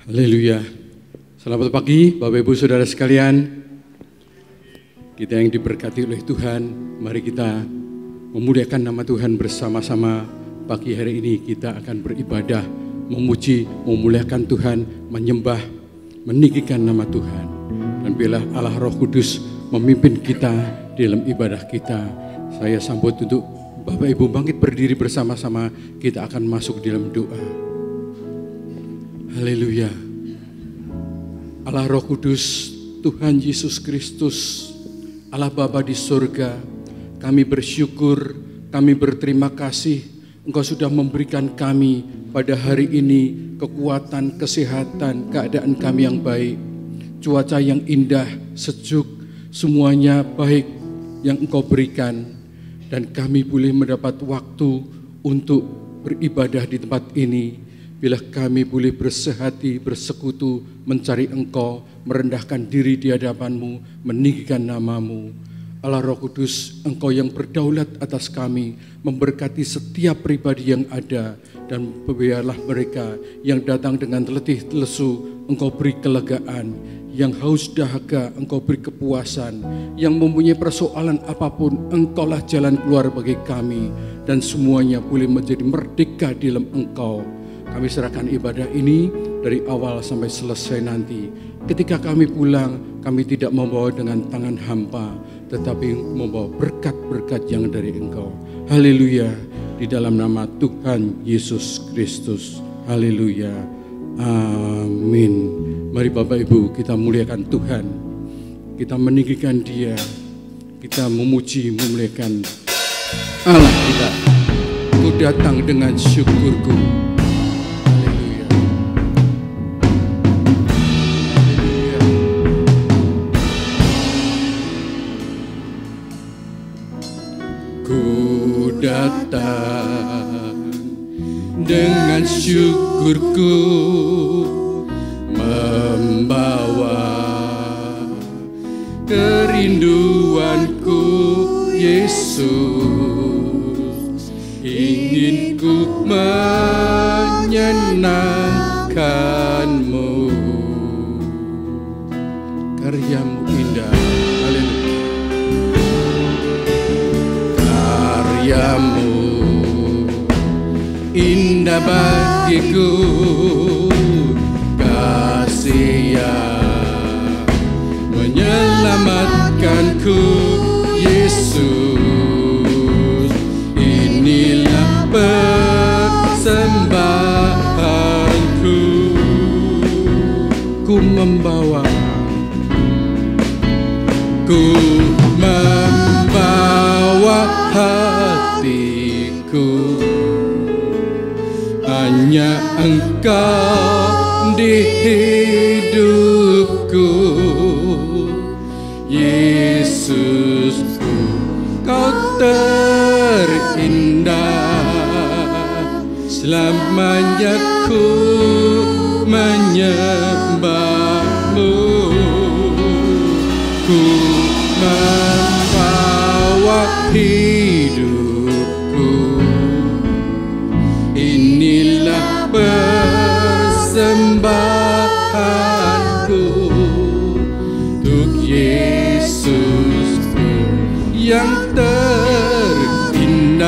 Haleluya. Selamat pagi Bapak Ibu Saudara sekalian. Kita yang diberkati oleh Tuhan, mari kita memuliakan nama Tuhan bersama-sama. Pagi hari ini kita akan beribadah, memuji, memuliakan Tuhan, menyembah, meninggikan nama Tuhan. Dan biarlah Allah Roh Kudus memimpin kita dalam ibadah kita. Saya sambut untuk Bapak Ibu bangkit berdiri bersama-sama, kita akan masuk dalam doa. Haleluya. Allah Roh Kudus, Tuhan Yesus Kristus, Allah Bapa di surga, kami bersyukur, kami berterima kasih Engkau sudah memberikan kami pada hari ini kekuatan, kesehatan, keadaan kami yang baik, cuaca yang indah, sejuk, semuanya baik yang Engkau berikan, dan kami boleh mendapat waktu untuk beribadah di tempat ini. Bila kami boleh bersehati, bersekutu, mencari Engkau, merendahkan diri di hadapan-Mu, meninggikan nama-Mu. Allah Roh Kudus, Engkau yang berdaulat atas kami, memberkati setiap pribadi yang ada, dan biarlah mereka yang datang dengan letih lesu, Engkau beri kelegaan, yang haus dahaga, Engkau beri kepuasan, yang mempunyai persoalan apapun, Engkaulah jalan keluar bagi kami, dan semuanya boleh menjadi merdeka di dalam Engkau. Kami serahkan ibadah ini dari awal sampai selesai nanti. Ketika kami pulang, kami tidak membawa dengan tangan hampa, tetapi membawa berkat-berkat yang dari Engkau. Haleluya, di dalam nama Tuhan Yesus Kristus. Haleluya, amin. Mari Bapak Ibu kita muliakan Tuhan, kita meninggikan Dia, kita memuji, memuliakan Allah kita. Ku datang dengan syukurku. Datang dengan syukurku, membawa kerinduanku, Yesus, ingin ku menyenangkan-Mu. Karya-Mu indah, haleluya. Karya-Mu indah bagiku, kasih yang menyelamatkanku, Yesus, inilah persembahanku. Ku membawa hatiku, hanya Engkau di hidupku, Yesusku, Kau terindah, selamanya ku menyembah-Mu. Ku membawa hidupku, inilah persembahanku untuk Yesusku yang terindah,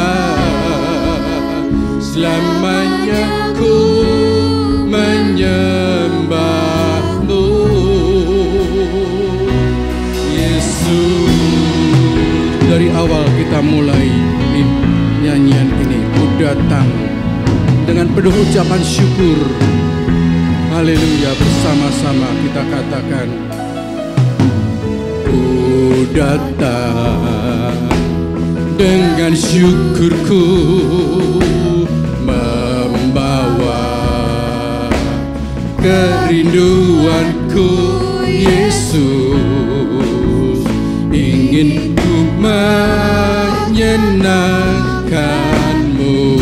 selamanya ku menyembah-Mu, Yesus. Dari awal kita mulai nyanyian ini, ku datang dengan penuh ucapan syukur. Haleluya, bersama-sama kita katakan, ku datang dengan syukurku, membawa kerinduanku, Yesus, ingin ku menyenangkan-Mu.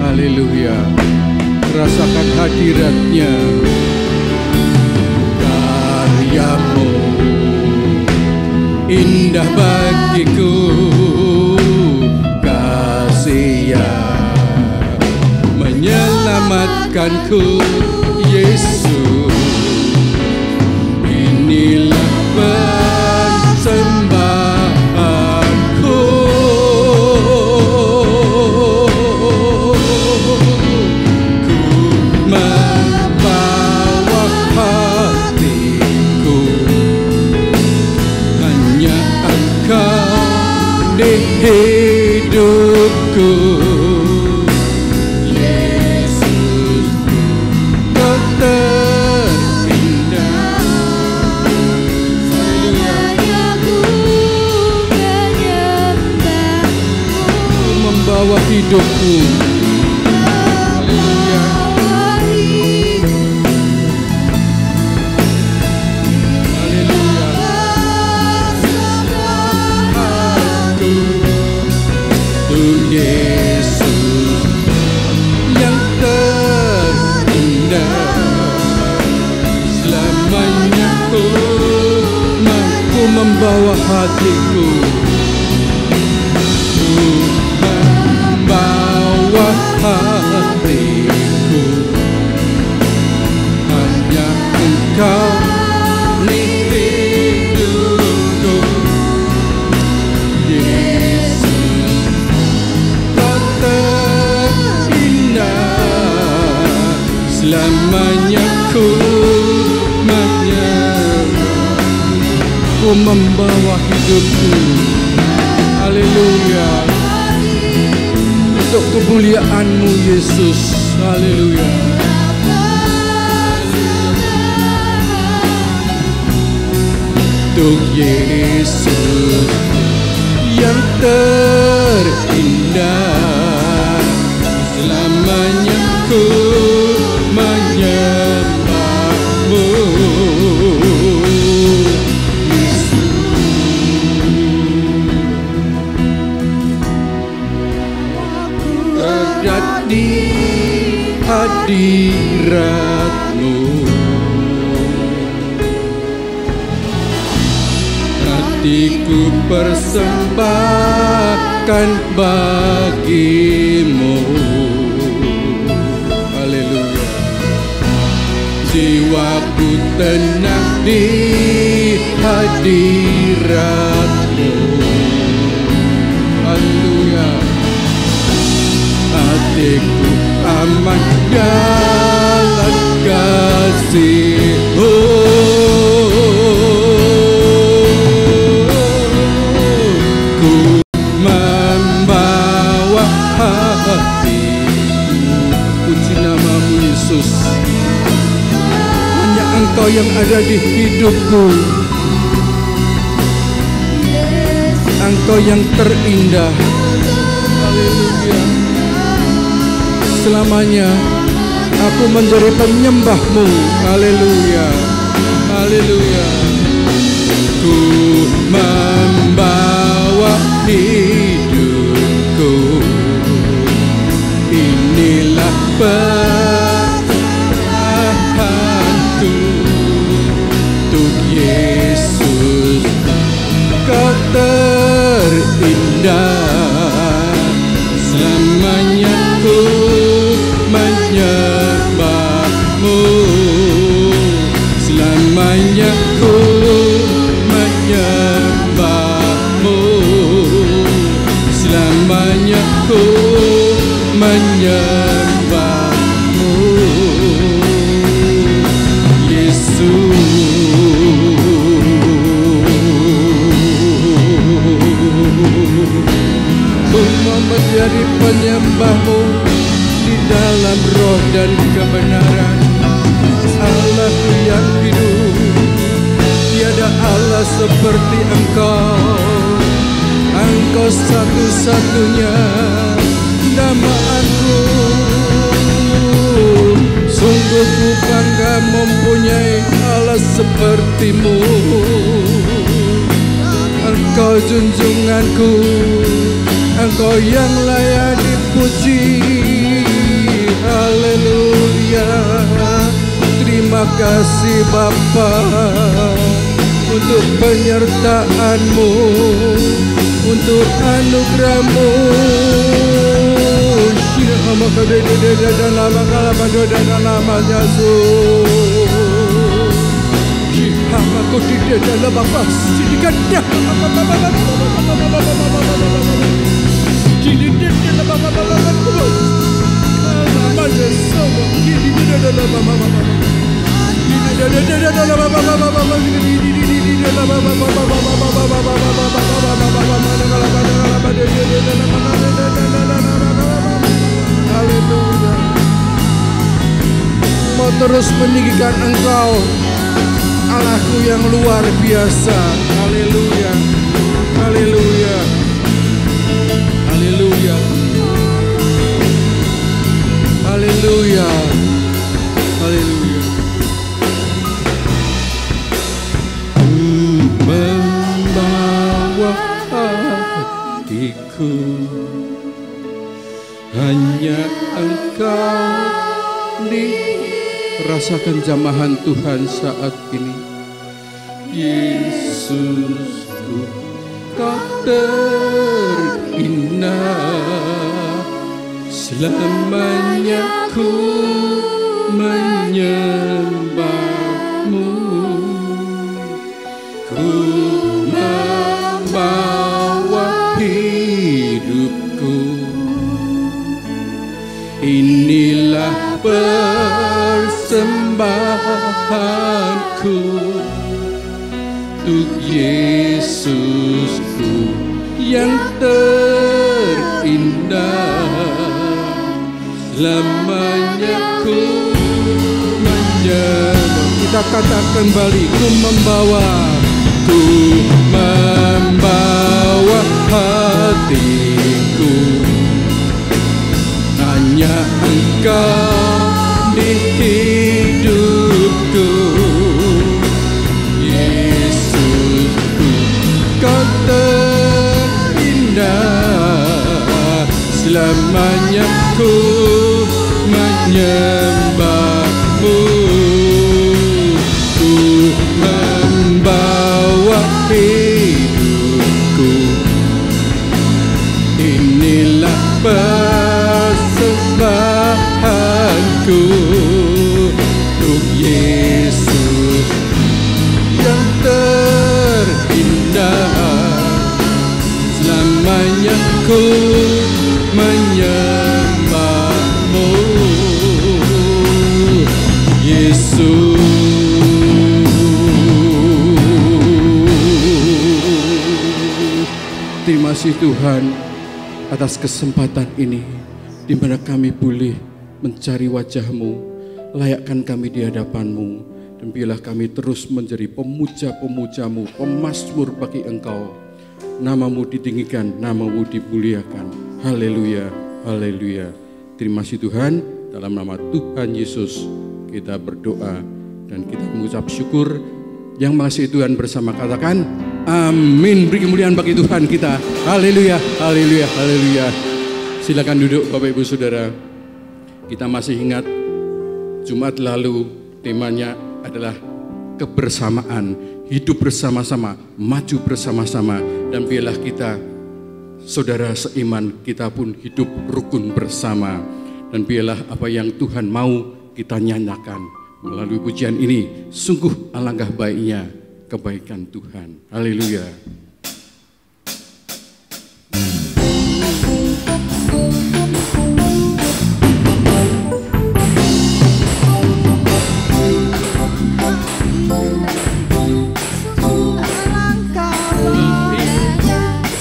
Haleluya, rasakan hadirat-Nya. Karya-Mu indah bagiku, kasih yang menyelamatkanku, Yesus, inilah persembahanku. Ku membawa hatiku, hanya Engkau di hidupku. Hidupku, haleluya. Haleluya. Aku untuk Yesus yang terindah, selamanya ku mampu membawa hatiku. Hatiku, hanya Engkau di hidupku. Yesus, Kau terindah, selamanya ku membawa hidupku. Haleluya. Untuk kemuliaan-Mu Yesus, haleluya. Untuk Yesus yang terindah, selamanya ku menyembah-Mu. Di hadirat-Mu, hatiku persembahkan bagi-Mu. Haleluya. Jiwaku tenang di hadirat-Mu. Haleluya. Hatiku aman dalam kasih-Mu. Ku membawa hatiku. Puji nama-Mu Yesus. Hanya Engkau yang ada di hidupku. Engkau yang terindah. Haleluya. Selamanya aku menjadi penyembah-Mu. Haleluya. Haleluya. Ku membawa hidupku, inilah persembahanku. Untuk Yesus, Kau terindah, selamanya ku menyembah-Mu. Selamanya ku menyembah-Mu. Selamanya ku menyembah-Mu. Yesus, ku mau menjadi penyembah-Mu di dalam roh dan kebenaran. Allah yang hidup, tiada Allah seperti Engkau. Engkau satu-satunya dambaan-Ku. Sungguh ku bangga mempunyai Allah seperti-Mu. Engkau junjunganku, Engkau yang layak dipuji. Haleluya. Terima kasih Bapa untuk penyertaan-Mu, untuk anugerah-Mu. Haleluya. Mau terus meninggikan Engkau, Allahku yang luar biasa. Haleluya. Haleluya. Haleluya. Haleluya. Haleluya. Membawa hatiku hanya Engkau rasakan jamahan Tuhan saat ini. Yesusku, Kau terindah, selamanya ku menyembahmu. Ku membawa hidupku, inilah persembahanku untuk Yesusku yang terindah, selamanya ku menyembah. Kita katakan kembali, ku membawa hatiku, hanya Engkau di hidupku. Yesusku, Kau terindah, selamanya ku menyembahmu. Ku membawa hidupku, inilah persembahanku untuk Yesus yang terindah, selamanya ku menyembahmu. Yesus, terima kasih Tuhan atas kesempatan ini di mana kami boleh mencari wajah-Mu. Layakkan kami di hadapan-Mu, dan biarlah kami terus menjadi pemuja-pemuja-Mu, pemazmur bagi Engkau. Nama-Mu ditinggikan, Nama-Mu dimuliakan. Haleluya, haleluya. Terima kasih Tuhan, dalam nama Tuhan Yesus kita berdoa dan kita mengucap syukur. Yang mengasihi Tuhan bersama katakan amin. Beri kemuliaan bagi Tuhan kita. Haleluya, haleluya, haleluya. Silakan duduk Bapak Ibu Saudara. Kita masih ingat Jumat lalu temanya adalah kebersamaan, hidup bersama-sama, maju bersama-sama. Dan biarlah kita, saudara seiman, kita pun hidup rukun bersama. Dan biarlah apa yang Tuhan mau kita nyanyikan melalui pujian ini. Sungguh alangkah baiknya kebaikan Tuhan. Haleluya.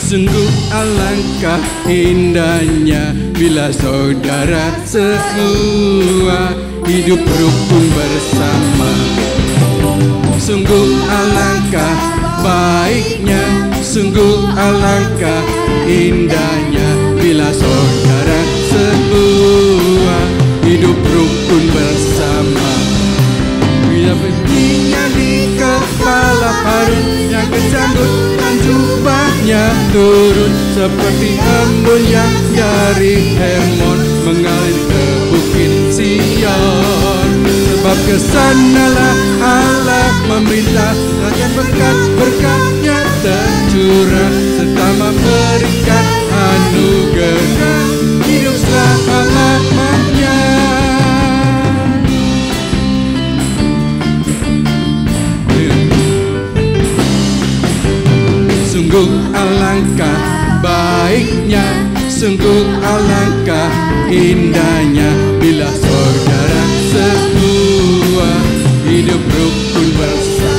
Sungguh alangkah indahnya bila saudara semua hidup rukun bersama. Sungguh alangkah baiknya, sungguh alangkah indahnya bila saudara semua hidup rukun bersama. Bila berdirinya di kepala Harun yang kesambut dan jubahnya turun seperti embun yang dari Hermon mengalir ke bukit Sion. Sebab kesanalah Allah memerintah, rakyat berkat-berkatnya tercurah serta memberikan anugerah hidup selama Sungguh alangkah baiknya, sungguh alangkah indahnya bila saudara semua hidup rukun bersama.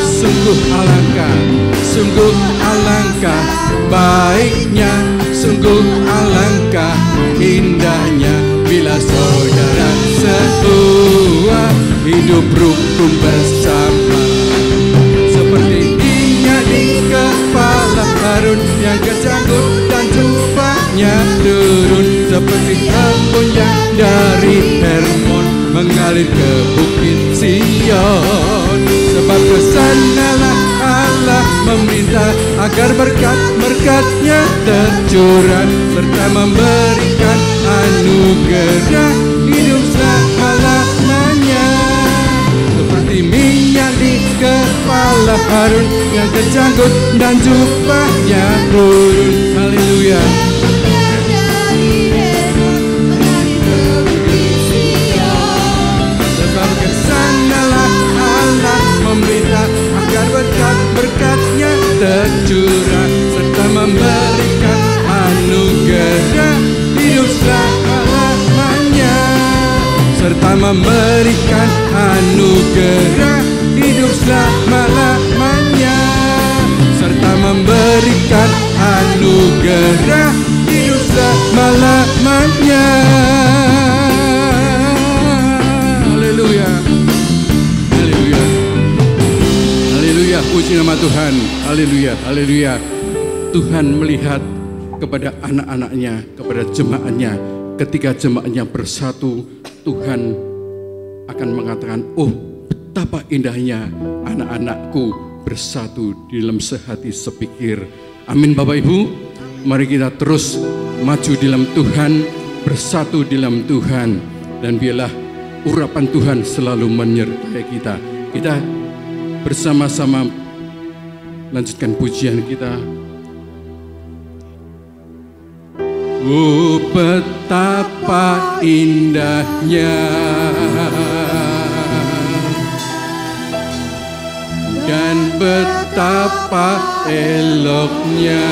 Sungguh alangkah baiknya, sungguh alangkah indahnya bila saudara semua hidup rukun bersama. Seperti minyak di kepala Harun yang kejanggut dan jubahnya turun, seperti embun yang dari Hermon mengalir ke bukit Sion. Sebab kesanalah Allah meminta agar berkat-berkatnya tercurah, serta memberikan anugerah hidup selama-lamanya. Seperti minyak di kepala Harun yang kejanggut dan jubahnya turun. Haleluya. Sebab kesanalah Allah meminta agar berkat-berkatnya tercurah, serta memberikan anugerah hidup selama-lamanya, serta memberikan anugerah hidup selama-lamanya, serta memberikan anugerah hidup selama-lamanya. Haleluya. Haleluya. Haleluya, puji nama Tuhan. Haleluya, haleluya. Tuhan melihat kepada anak-anaknya, kepada jemaatnya. Ketika jemaatnya bersatu, Tuhan akan mengatakan, oh betapa indahnya anak-anakku bersatu di dalam sehati sepikir. Amin Bapak Ibu. Mari kita terus maju di dalam Tuhan, bersatu di dalam Tuhan. Dan biarlah urapan Tuhan selalu menyertai kita. Kita bersama-sama lanjutkan pujian kita. Oh betapa indahnya dan betapa eloknya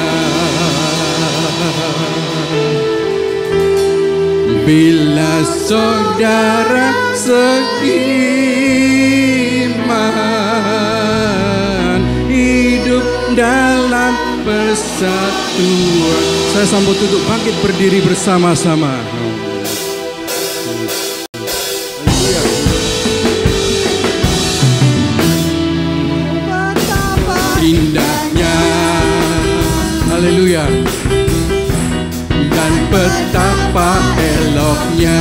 bila saudara seiman hidup dalam persatuan. Saya sambut untuk bangkit berdiri bersama-sama. Indahnya, haleluya, dan betapa eloknya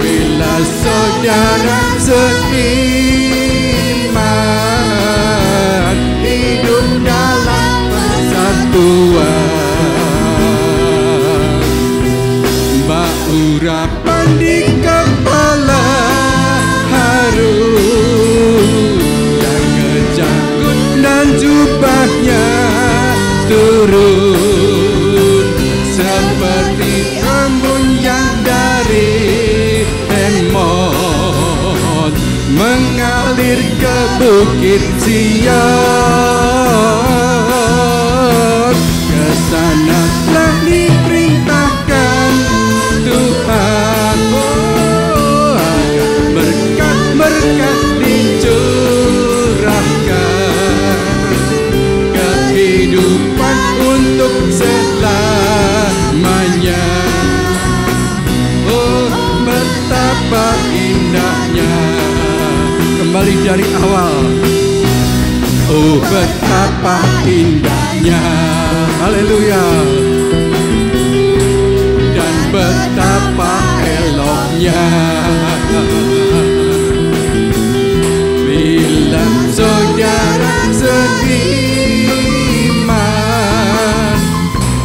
bila saudara seiman hidup dalam persatuan. Urapan di kepala Harun yang kejanggut dan jubahnya turun, seperti embun yang dari Hermon mengalir ke bukit Sion. Kesanalah diperintahkan Tuhan, agar berkat-berkat dicurahkan, kehidupan untuk selamanya. Oh betapa indahnya. Kembali dari awal. Oh betapa indahnya. Haleluya. Dan betapa eloknya bila saudara seiman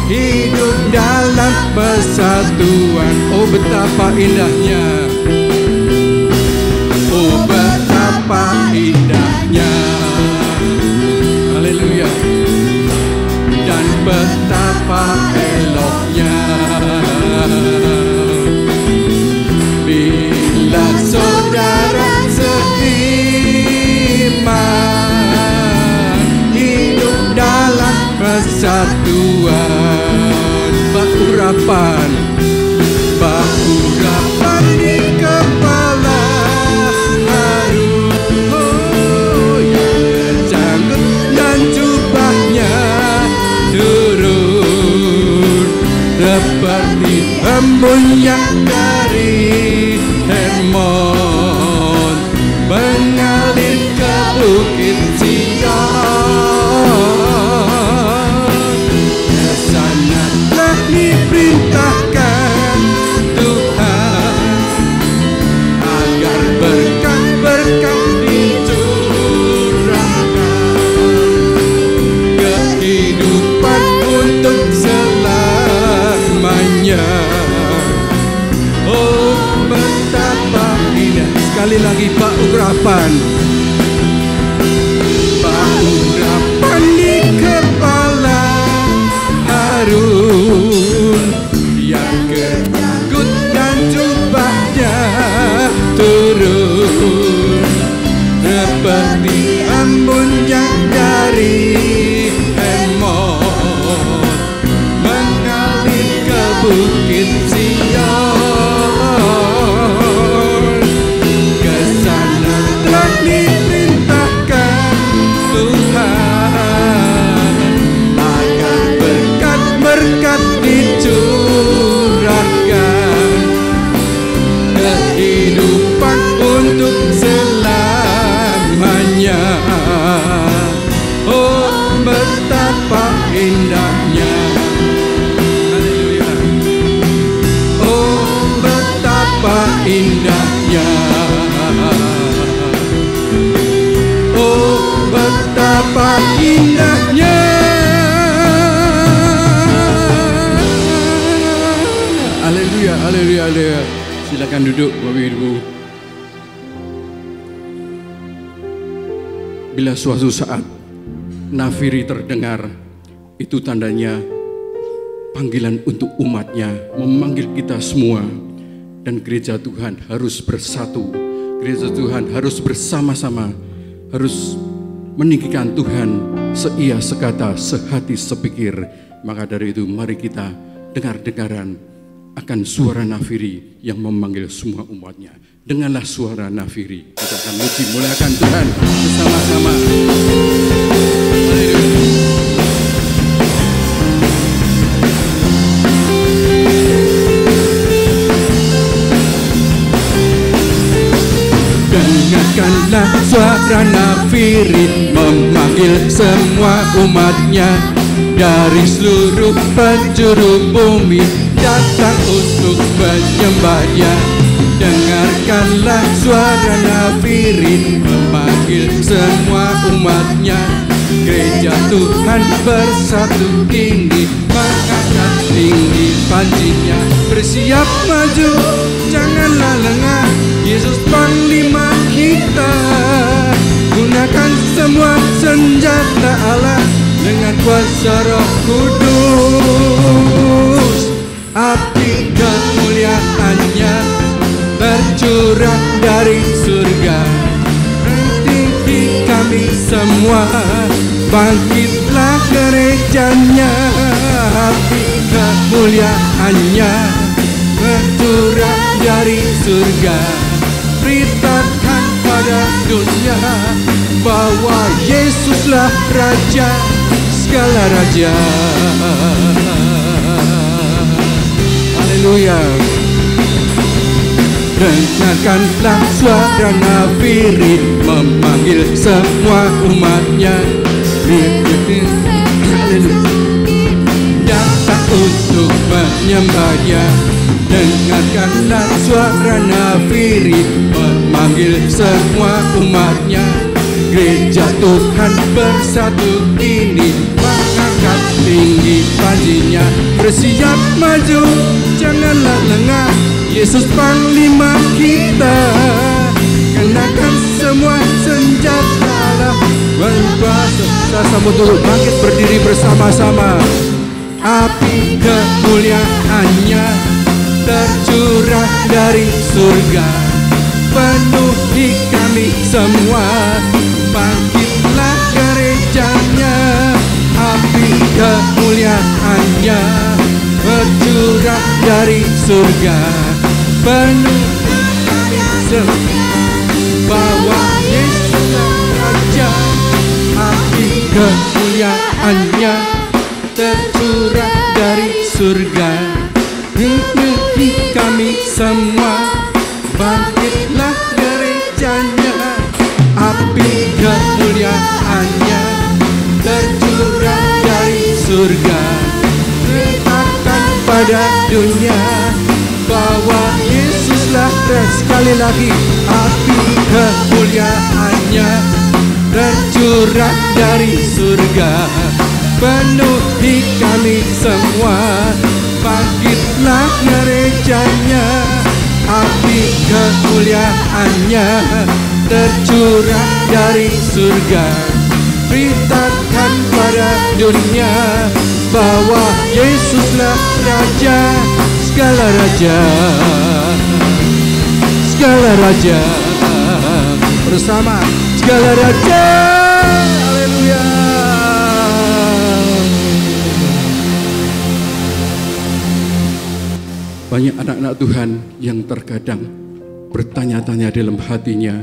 hidup dalam persatuan. Oh betapa indahnya. Oh betapa indahnya. Haleluya. Dan betapa eloknya bila saudara seiman urapan, urapan di kepala harum, oh yang janggut dan jubahnya turun seperti embun yang dari Hermon mengalir ke bukit Sion. Kesana telah diperintahkan Tuhan agar berkat-berkat dicurahkan, kehidupan untuk selamanya. Oh betapa indah. Sekali lagi Pak urapan, urapan di kepala Harun yang keranggut dan jubahnya turun seperti embun yang dari Hermon mengalir ke bukit Sion. Kesana telah diperintahkan Tuhan agar berkat-berkat dicurahkan, kehidupan untuk selamanya. Oh betapa indahnya. Haleluya. Oh betapa indahnya. Oh betapa indahnya. Haleluya, haleluya, haleluya. Silakan duduk Bapak Ibu. Bila suatu saat nafiri terdengar, itu tandanya panggilan untuk umatnya, memanggil kita semua. Dan gereja Tuhan harus bersatu, gereja Tuhan harus bersama-sama, harus meninggikan Tuhan seia sekata, sehati sepikir. Maka dari itu mari kita dengar-dengaran akan suara nafiri yang memanggil semua umatnya. Dengarlah suara nafiri, kita akan muji muliakan Tuhan bersama-sama. Dengarkanlah suara nafiri memanggil semua umatnya dari seluruh penjuru bumi datang untuk menyembahnya. Dengarkanlah suara nafiri memanggil semua umatnya. Gereja Tuhan bersatu kini mengangkat tinggi panjinya. Bersiap maju, janganlah lengah, Yesus panglima kita. Gunakan semua senjata Allah dengan kuasa Roh Kudus. Api kemuliaannya tercurah dari surga. Tinggi kami semua, bangkitlah gerejanya. Api kemuliaannya tercurah dari surga. Beritakan pada dunia bahwa Yesuslah Raja segala raja. Haleluya. Dengarkanlah suara nafiri memanggil semua umatnya. Datang untuk menyembahnya. Dengarkanlah suara nafiri memanggil semua umatnya. Gereja Tuhan bersatu kini mengangkat tinggi panjinya. Bersiap maju, janganlah lengah, Yesus panglima kita. Kenakan semua senjata Allah berkuasa. Sama turut bangkit berdiri bersama-sama. Api kemuliaannya tercurah dari surga. Penuhi kami semua, bangkitlah gerejanya. Api kemuliaannya tercurah dari surga, penuh bahwa Yesus Raja, api kemuliaannya tercurah dari surga. Menuhi kami semua, bangkitlah gerejanya, api kemuliaannya tercurah dari surga. Beritakan pada dunia bahwa Yesuslah sekali lagi, api kemuliaannya tercurah dari surga. Penuhi kami semua, bangkitlah gerejanya, api kemuliaannya tercurah dari surga. Beritakan pada dunia bahwa Yesuslah Raja, segala raja, segala raja, bersama segala raja. Haleluya. Banyak anak-anak Tuhan yang terkadang bertanya-tanya dalam hatinya,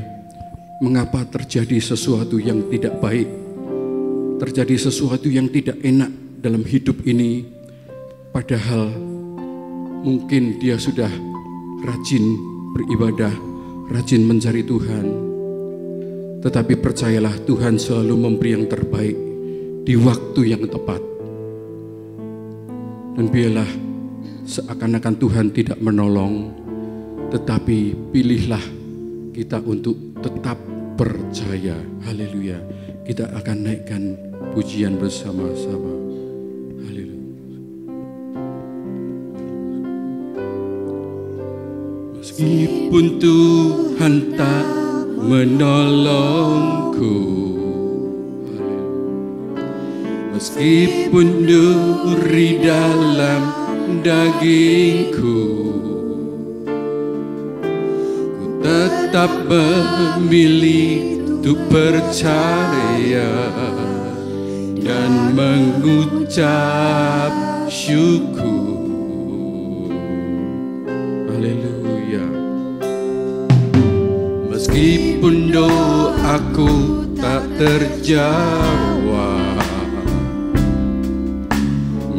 mengapa terjadi sesuatu yang tidak baik, terjadi sesuatu yang tidak enak dalam hidup ini, padahal mungkin dia sudah rajin beribadah, rajin mencari Tuhan. Tetapi percayalah, Tuhan selalu memberi yang terbaik di waktu yang tepat. Dan biarlah seakan-akan Tuhan tidak menolong, tetapi pilihlah kita untuk tetap percaya. Haleluya. Kita akan naikkan pujian bersama-sama. Haleluya. Meskipun Tuhan tak menolongku, meskipun duri dalam dagingku, ku tetap memilih untuk percaya dan mengucap syukur. Haleluya. Meskipun doaku tak terjawab,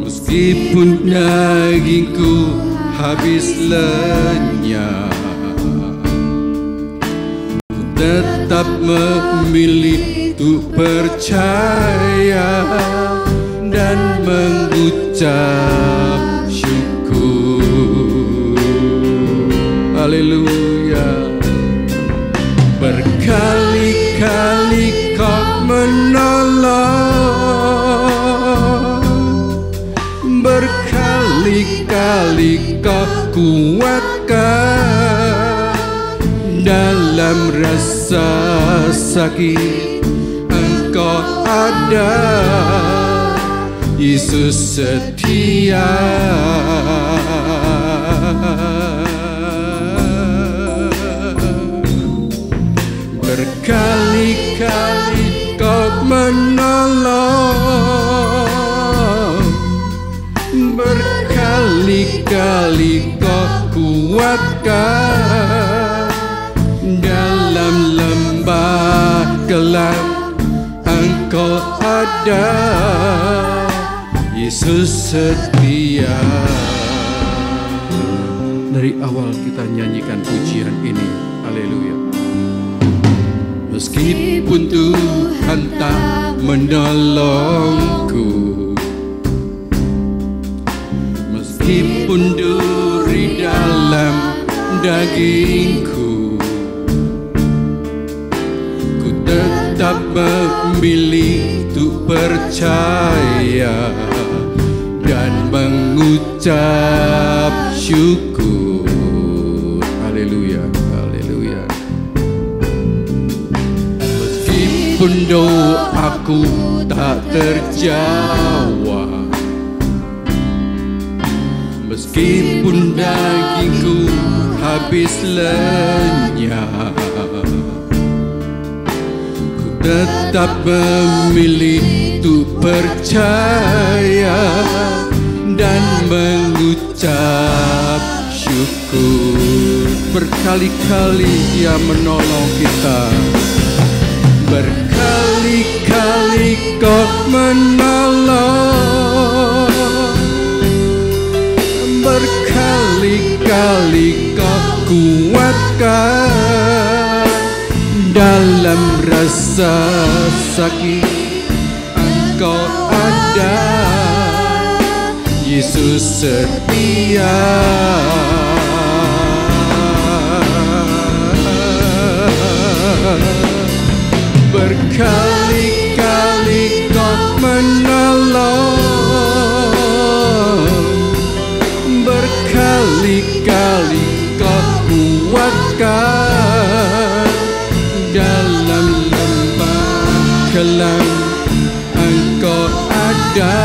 meskipun dagingku habis lenyap, ku tetap memilih untuk percaya dan mengucap syukur. Haleluya. Berkali-kali Kau menolong, berkali-kali Kau kuatkan, dalam rasa sakit Engkau ada, Yesus setia. Berkali-kali Kau menolong, berkali-kali Kau kuatkan, dalam lembah gelap Engkau ada, Yesus setia. Dari awal kita nyanyikan pujian ini. Haleluya. Meskipun Tuhan tak menolongku, meskipun duri dalam dagingku, ku tetap memilih untuk percaya dan mengucap syukur. Haleluya. Meskipun doaku tak terjawab, meskipun dagingku habis lenyap, ku tetap memilih untuk percaya dan mengucap syukur. Berkali-kali Dia menolong kita, berkali-kali Kau menolong, berkali-kali Kau kuatkan. Dalam rasa sakit Engkau ada, Yesus setia. Berkali-kali Kau menolong, berkali-kali Kau kuatkan. Dalam lembah kelam Engkau ada,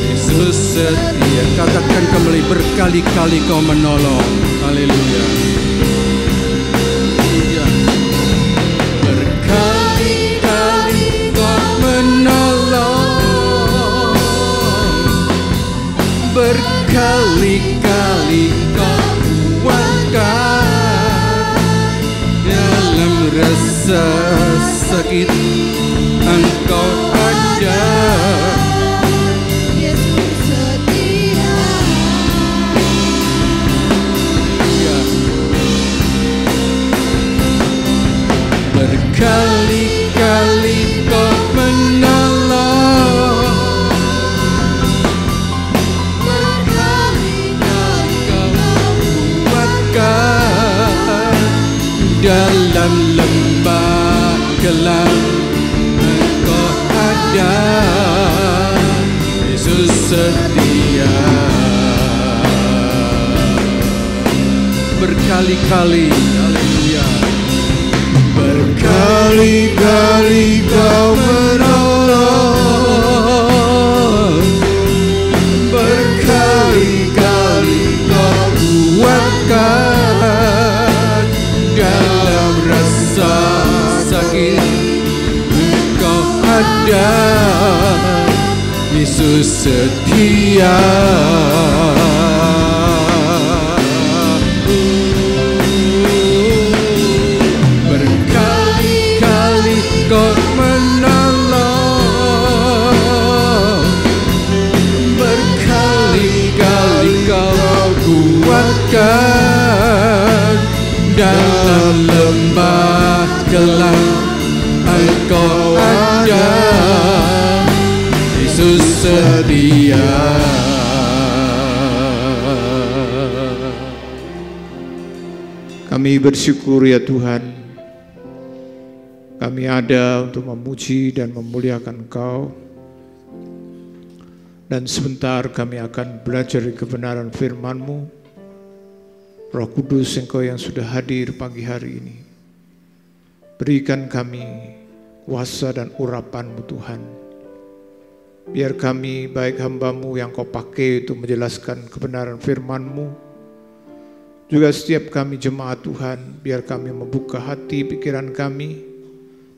Yesus setia. Katakan kembali, berkali-kali Kau menolong. Haleluya. Berkali-kali Kau menolong, berkali-kali Kau kuatkan. Dalam rasa sakit Engkau ada, Yesus setia. Berkali-kali Kau menolong, berkali-kali Kau kuatkan. Dalam lembah kelam Engkau ada, Yesus setia. Berkali-kali, haleluya. Berkali-kali Kau menolong, berkali-kali Kau kuatkan. Dalam rasa sakit Engkau ada, Yesus setia. Berkali-kali Kau menolong, berkali-kali Kau kuatkan. Dalam lembah kelam Engkau ada, Yesus setia. Kami bersyukur ya Tuhan, kami ada untuk memuji dan memuliakan Engkau. Dan sebentar kami akan belajar kebenaran firman-Mu. Roh Kudus, Engkau yang sudah hadir pagi hari ini, berikan kami kuasa dan urapan-Mu Tuhan. Biar kami baik hamba-Mu yang Kau pakai untuk menjelaskan kebenaran firman-Mu, juga setiap kami jemaat Tuhan, biar kami membuka hati pikiran kami,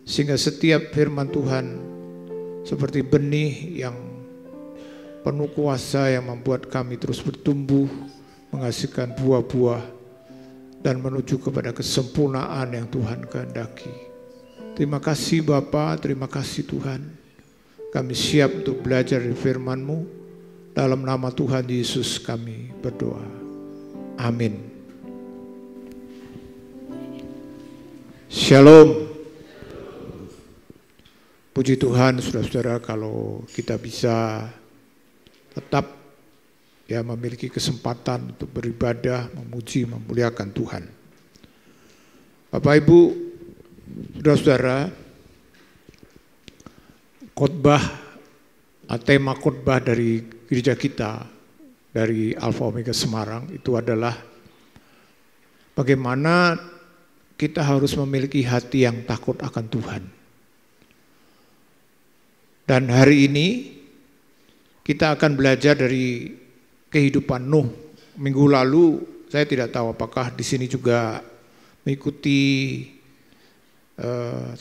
sehingga setiap firman Tuhan seperti benih yang penuh kuasa yang membuat kami terus bertumbuh, menghasilkan buah-buah dan menuju kepada kesempurnaan yang Tuhan kehendaki. Terima kasih Bapa, terima kasih Tuhan. Kami siap untuk belajar dari firman-Mu. Dalam nama Tuhan Yesus kami berdoa. Amin. Shalom. Puji Tuhan saudara-saudara, kalau kita bisa tetap memiliki kesempatan untuk beribadah, memuji, memuliakan Tuhan. Bapak Ibu, saudara-saudara, khotbah, tema khotbah dari gereja kita, dari Alpha Omega Semarang, itu adalah bagaimana kita harus memiliki hati yang takut akan Tuhan. Dan hari ini kita akan belajar dari kehidupan Nuh. Minggu lalu saya tidak tahu apakah di sini juga mengikuti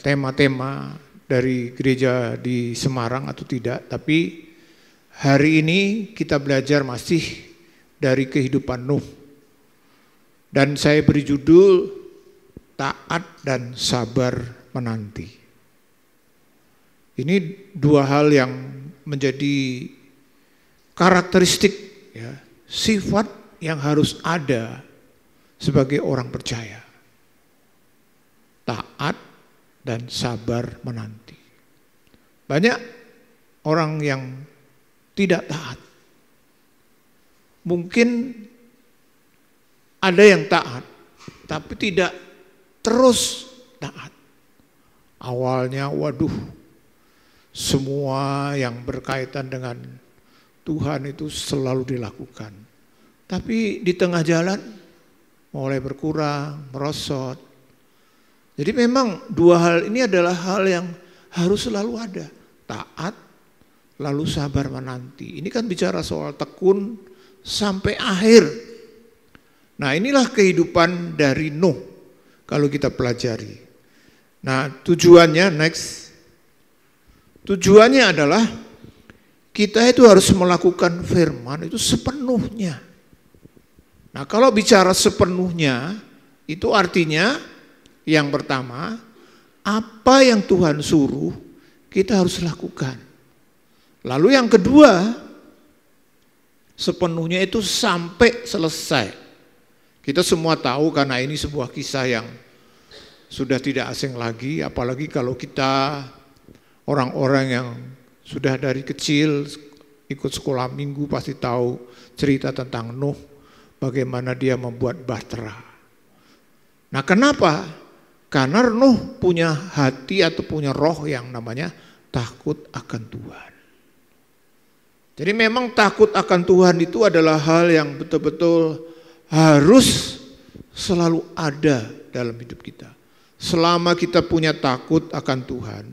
tema-tema dari gereja di Semarang atau tidak, tapi Hari ini kita belajar masih dari kehidupan Nuh. Dan saya beri judul taat dan sabar menanti. Ini dua hal yang menjadi karakteristik ya, sifat yang harus ada sebagai orang percaya. Taat dan sabar menanti. Banyak orang yang tidak taat. Mungkin ada yang taat, tapi tidak terus taat. Awalnya, waduh, semua yang berkaitan dengan Tuhan itu selalu dilakukan. Tapi di tengah jalan mulai berkurang, merosot. Jadi memang dua hal ini adalah hal yang harus selalu ada. Taat, lalu sabar menanti. Ini kan bicara soal tekun sampai akhir. Nah, inilah kehidupan dari Nuh kalau kita pelajari. Nah, tujuannya next. Tujuannya adalah kita itu harus melakukan firman itu sepenuhnya. Nah, kalau bicara sepenuhnya itu artinya yang pertama, apa yang Tuhan suruh kita harus lakukan. Lalu yang kedua, sepenuhnya itu sampai selesai. Kita semua tahu karena ini sebuah kisah yang sudah tidak asing lagi, apalagi kalau kita orang-orang yang sudah dari kecil ikut sekolah minggu pasti tahu cerita tentang Nuh, bagaimana dia membuat bahtera. Nah, kenapa? Karena Nuh punya hati atau punya roh yang namanya takut akan Tuhan. Jadi memang takut akan Tuhan itu adalah hal yang betul-betul harus selalu ada dalam hidup kita. Selama kita punya takut akan Tuhan,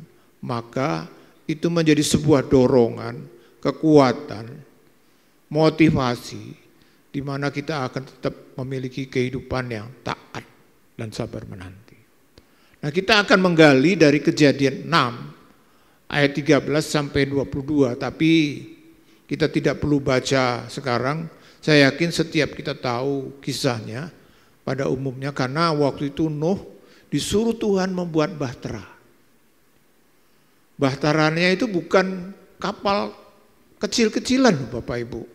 maka itu menjadi sebuah dorongan, kekuatan, motivasi, di mana kita akan tetap memiliki kehidupan yang taat dan sabar menanti. Nah, kita akan menggali dari Kejadian 6 ayat 13 sampai 22, tapi kita tidak perlu baca sekarang. Saya yakin setiap kita tahu kisahnya pada umumnya karena waktu itu Nuh disuruh Tuhan membuat bahtera. Bahteranya itu bukan kapal kecil-kecilan Bapak Ibu.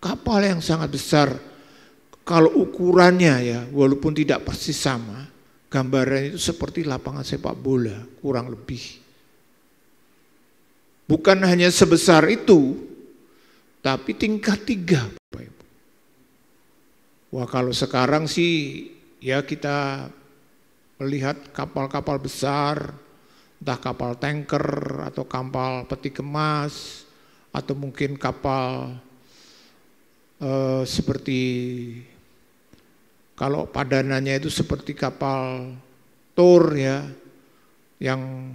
Kapal yang sangat besar. Kalau ukurannya ya walaupun tidak persis sama, gambarannya itu seperti lapangan sepak bola kurang lebih. Bukan hanya sebesar itu, tapi tingkat 3 Bapak Ibu. Wah, kalau sekarang sih ya kita melihat kapal-kapal besar, entah kapal tanker atau kapal peti kemas atau mungkin kapal seperti kalau padanannya itu seperti kapal tour ya, yang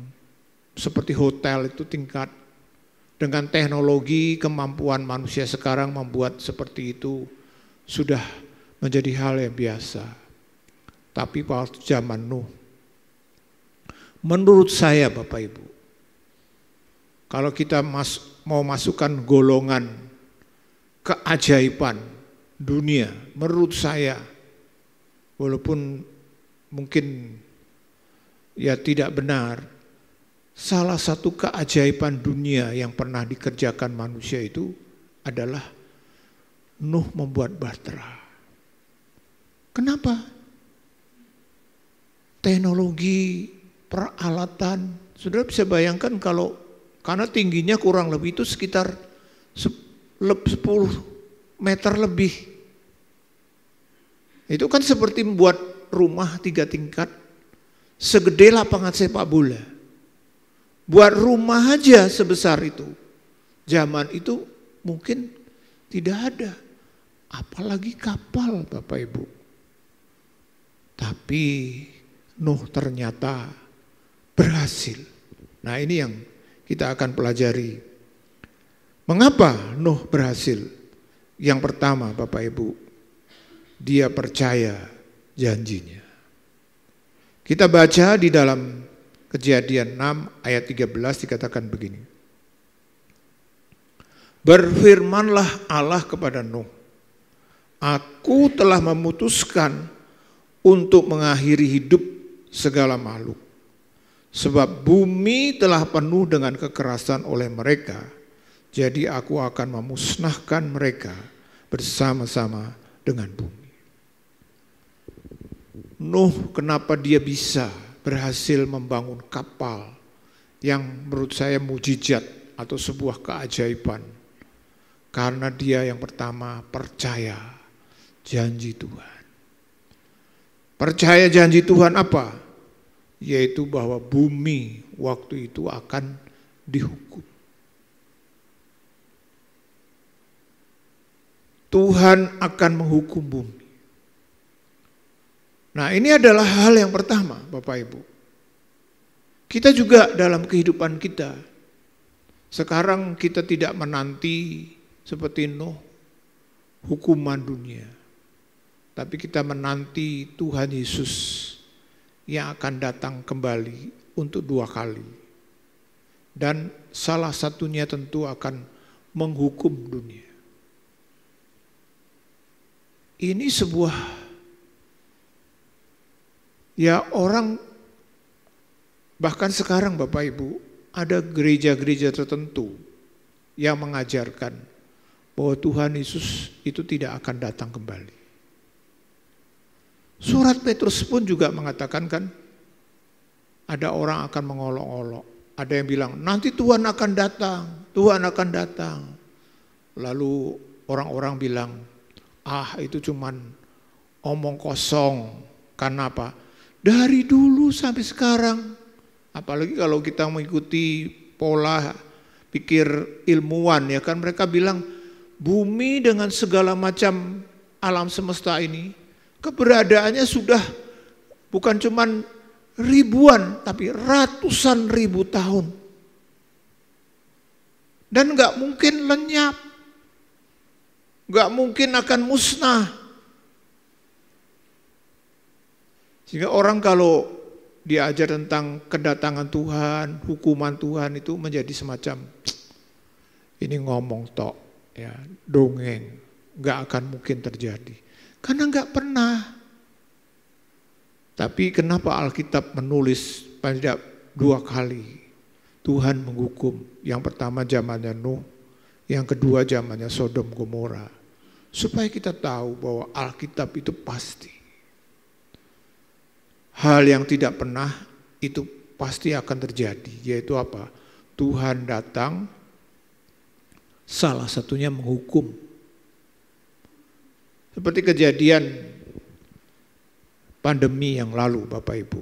seperti hotel itu tingkat. Dengan teknologi kemampuan manusia sekarang membuat seperti itu sudah menjadi hal yang biasa. Tapi waktu zaman Nuh, menurut saya Bapak Ibu, kalau kita mau masukkan golongan keajaiban dunia, menurut saya, walaupun mungkin ya tidak benar, salah satu keajaiban dunia yang pernah dikerjakan manusia itu adalah Nuh membuat bahtera. Kenapa? Teknologi, peralatan, saudara bisa bayangkan kalau karena tingginya kurang lebih itu sekitar 10 meter lebih. Itu kan seperti membuat rumah 3 tingkat segede lapangan sepak bola. Buat rumah aja sebesar itu. Zaman itu mungkin tidak ada. Apalagi kapal Bapak Ibu. Tapi Nuh ternyata berhasil. Nah, ini yang kita akan pelajari. Mengapa Nuh berhasil? Yang pertama Bapak Ibu, dia percaya janjinya. Kita baca di dalam Kejadian 6 ayat 13 dikatakan begini. Berfirmanlah Allah kepada Nuh, aku telah memutuskan untuk mengakhiri hidup segala makhluk, sebab bumi telah penuh dengan kekerasan oleh mereka, jadi aku akan memusnahkan mereka bersama-sama dengan bumi. Nuh, kenapa dia bisa berhasil membangun kapal yang menurut saya mujizat atau sebuah keajaiban? Karena dia yang pertama percaya janji Tuhan. Percaya janji Tuhan apa? Yaitu bahwa bumi waktu itu akan dihukum. Tuhan akan menghukum bumi. Nah, ini adalah hal yang pertama, Bapak Ibu. Kita juga dalam kehidupan kita, sekarang kita tidak menanti seperti Nuh hukuman dunia, tapi kita menanti Tuhan Yesus yang akan datang kembali untuk 2 kali. Dan salah satunya tentu akan menghukum dunia. Ini sebuah, ya orang, bahkan sekarang Bapak Ibu, ada gereja-gereja tertentu yang mengajarkan bahwa Tuhan Yesus itu tidak akan datang kembali. Surat Petrus pun juga mengatakan kan, ada orang akan mengolok-olok, ada yang bilang nanti Tuhan akan datang, Tuhan akan datang. Lalu orang-orang bilang, itu cuman omong kosong. Karena apa? Dari dulu sampai sekarang, apalagi kalau kita mengikuti pola pikir ilmuwan, ya kan, mereka bilang bumi dengan segala macam alam semesta ini keberadaannya sudah bukan cuman ribuan tapi ratusan ribu tahun, dan nggak mungkin lenyap, nggak mungkin akan musnah. Sehingga orang kalau diajar tentang kedatangan Tuhan, hukuman Tuhan itu menjadi semacam ini ngomong tok, ya, dongeng, nggak akan mungkin terjadi. Karena nggak pernah. Tapi kenapa Alkitab menulis pada 2 kali Tuhan menghukum? Yang pertama zamannya Nuh, yang kedua zamannya Sodom Gomora. Supaya kita tahu bahwa Alkitab itu pasti. Hal yang tidak pernah itu pasti akan terjadi, yaitu apa? Tuhan datang, salah satunya menghukum. Seperti kejadian pandemi yang lalu, Bapak Ibu.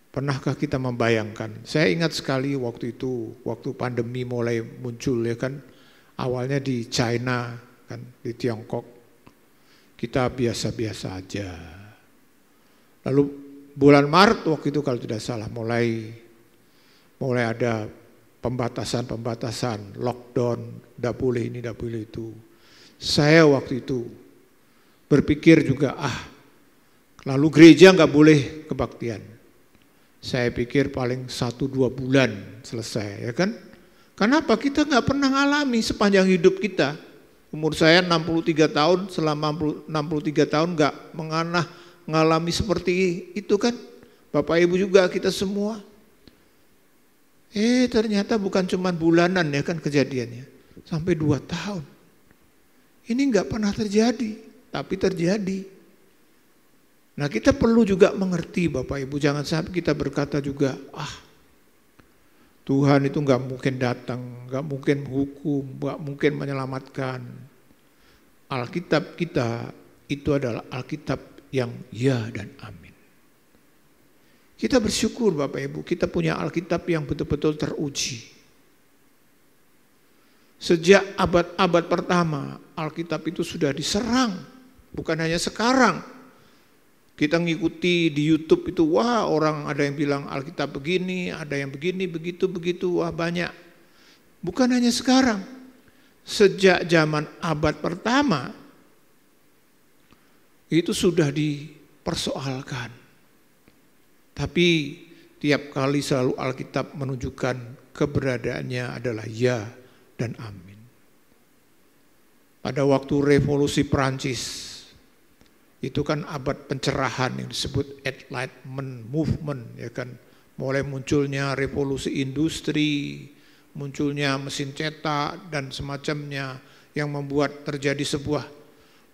Pernahkah kita membayangkan? Saya ingat sekali waktu itu, waktu pandemi mulai muncul, ya kan, awalnya di China, kan, di Tiongkok, kita biasa-biasa aja. Lalu bulan Maret waktu itu kalau tidak salah mulai ada pembatasan, lockdown, tidak boleh ini, tidak boleh itu. Saya waktu itu berpikir juga, lalu gereja nggak boleh kebaktian. Saya pikir paling 1-2 bulan selesai, ya kan? Kenapa? Kita nggak pernah ngalami sepanjang hidup kita. Umur saya 63 tahun, selama 63 tahun nggak mengalami seperti itu kan. Bapak Ibu juga, kita semua. Ternyata bukan cuma bulanan, ya kan, kejadiannya. Sampai 2 tahun. Ini nggak pernah terjadi, tapi terjadi. Nah, kita perlu juga mengerti, Bapak Ibu, jangan sampai kita berkata juga, Tuhan itu nggak mungkin datang, nggak mungkin menghukum, nggak mungkin menyelamatkan. Alkitab kita itu adalah Alkitab yang ya dan amin. Kita bersyukur, Bapak Ibu, kita punya Alkitab yang betul-betul teruji. Sejak abad-abad pertama, Alkitab itu sudah diserang, bukan hanya sekarang. Kita ngikuti di YouTube itu, orang ada yang bilang Alkitab begini, ada yang begini, begitu, banyak. Bukan hanya sekarang. Sejak zaman abad pertama, itu sudah dipersoalkan. Tapi tiap kali selalu Alkitab menunjukkan keberadaannya adalah ya dan amin. pada waktu revolusi Perancis. Itu kan abad pencerahan yang disebut Enlightenment Movement, ya kan. Mulai munculnya revolusi industri, munculnya mesin cetak dan semacamnya yang membuat terjadi sebuah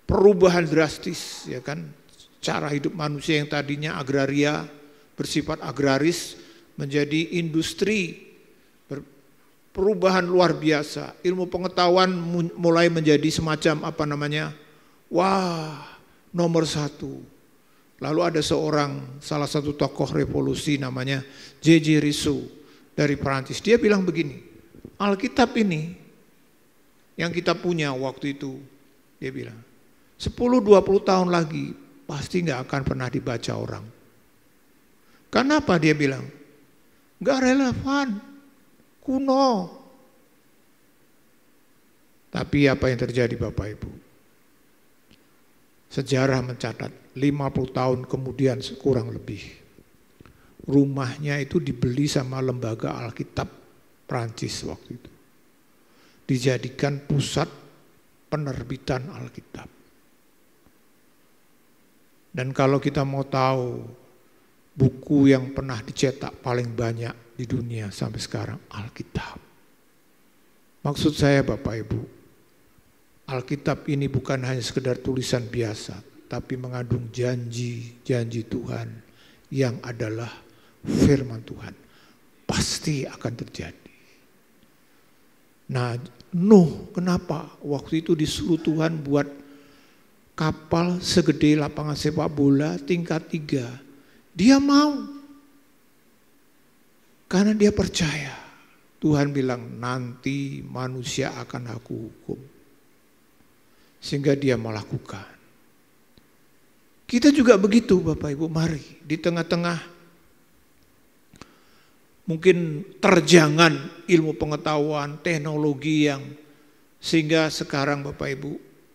perubahan drastis, ya kan. Cara hidup manusia yang tadinya agraria, bersifat agraris menjadi industri. Perubahan luar biasa. Ilmu pengetahuan mulai menjadi semacam wah, nomor satu. Lalu ada salah satu tokoh revolusi namanya J.J. Rousseau dari Perancis. Dia bilang begini, Alkitab ini yang kita punya waktu itu, dia bilang, 10-20 tahun lagi pasti nggak akan pernah dibaca orang. Kenapa dia bilang? Nggak relevan, kuno. Tapi apa yang terjadi Bapak Ibu? Sejarah mencatat 50 tahun kemudian kurang lebih, rumahnya itu dibeli sama lembaga Alkitab Prancis waktu itu. Dijadikan pusat penerbitan Alkitab. Dan kalau kita mau tahu buku yang pernah dicetak paling banyak di dunia sampai sekarang, Alkitab. Maksud saya Bapak Ibu, Alkitab ini bukan hanya sekedar tulisan biasa, tapi mengandung janji Tuhan yang adalah firman Tuhan. Pasti akan terjadi. Nah, Nuh kenapa waktu itu disuruh Tuhan buat kapal segede lapangan sepak bola tingkat 3. Dia mau. Karena dia percaya. Tuhan bilang nanti manusia akan aku hukum. Sehingga dia melakukan. Kita juga begitu Bapak Ibu, mari di tengah-tengah mungkin terjangan ilmu pengetahuan, teknologi yang sehingga sekarang Bapak Ibu,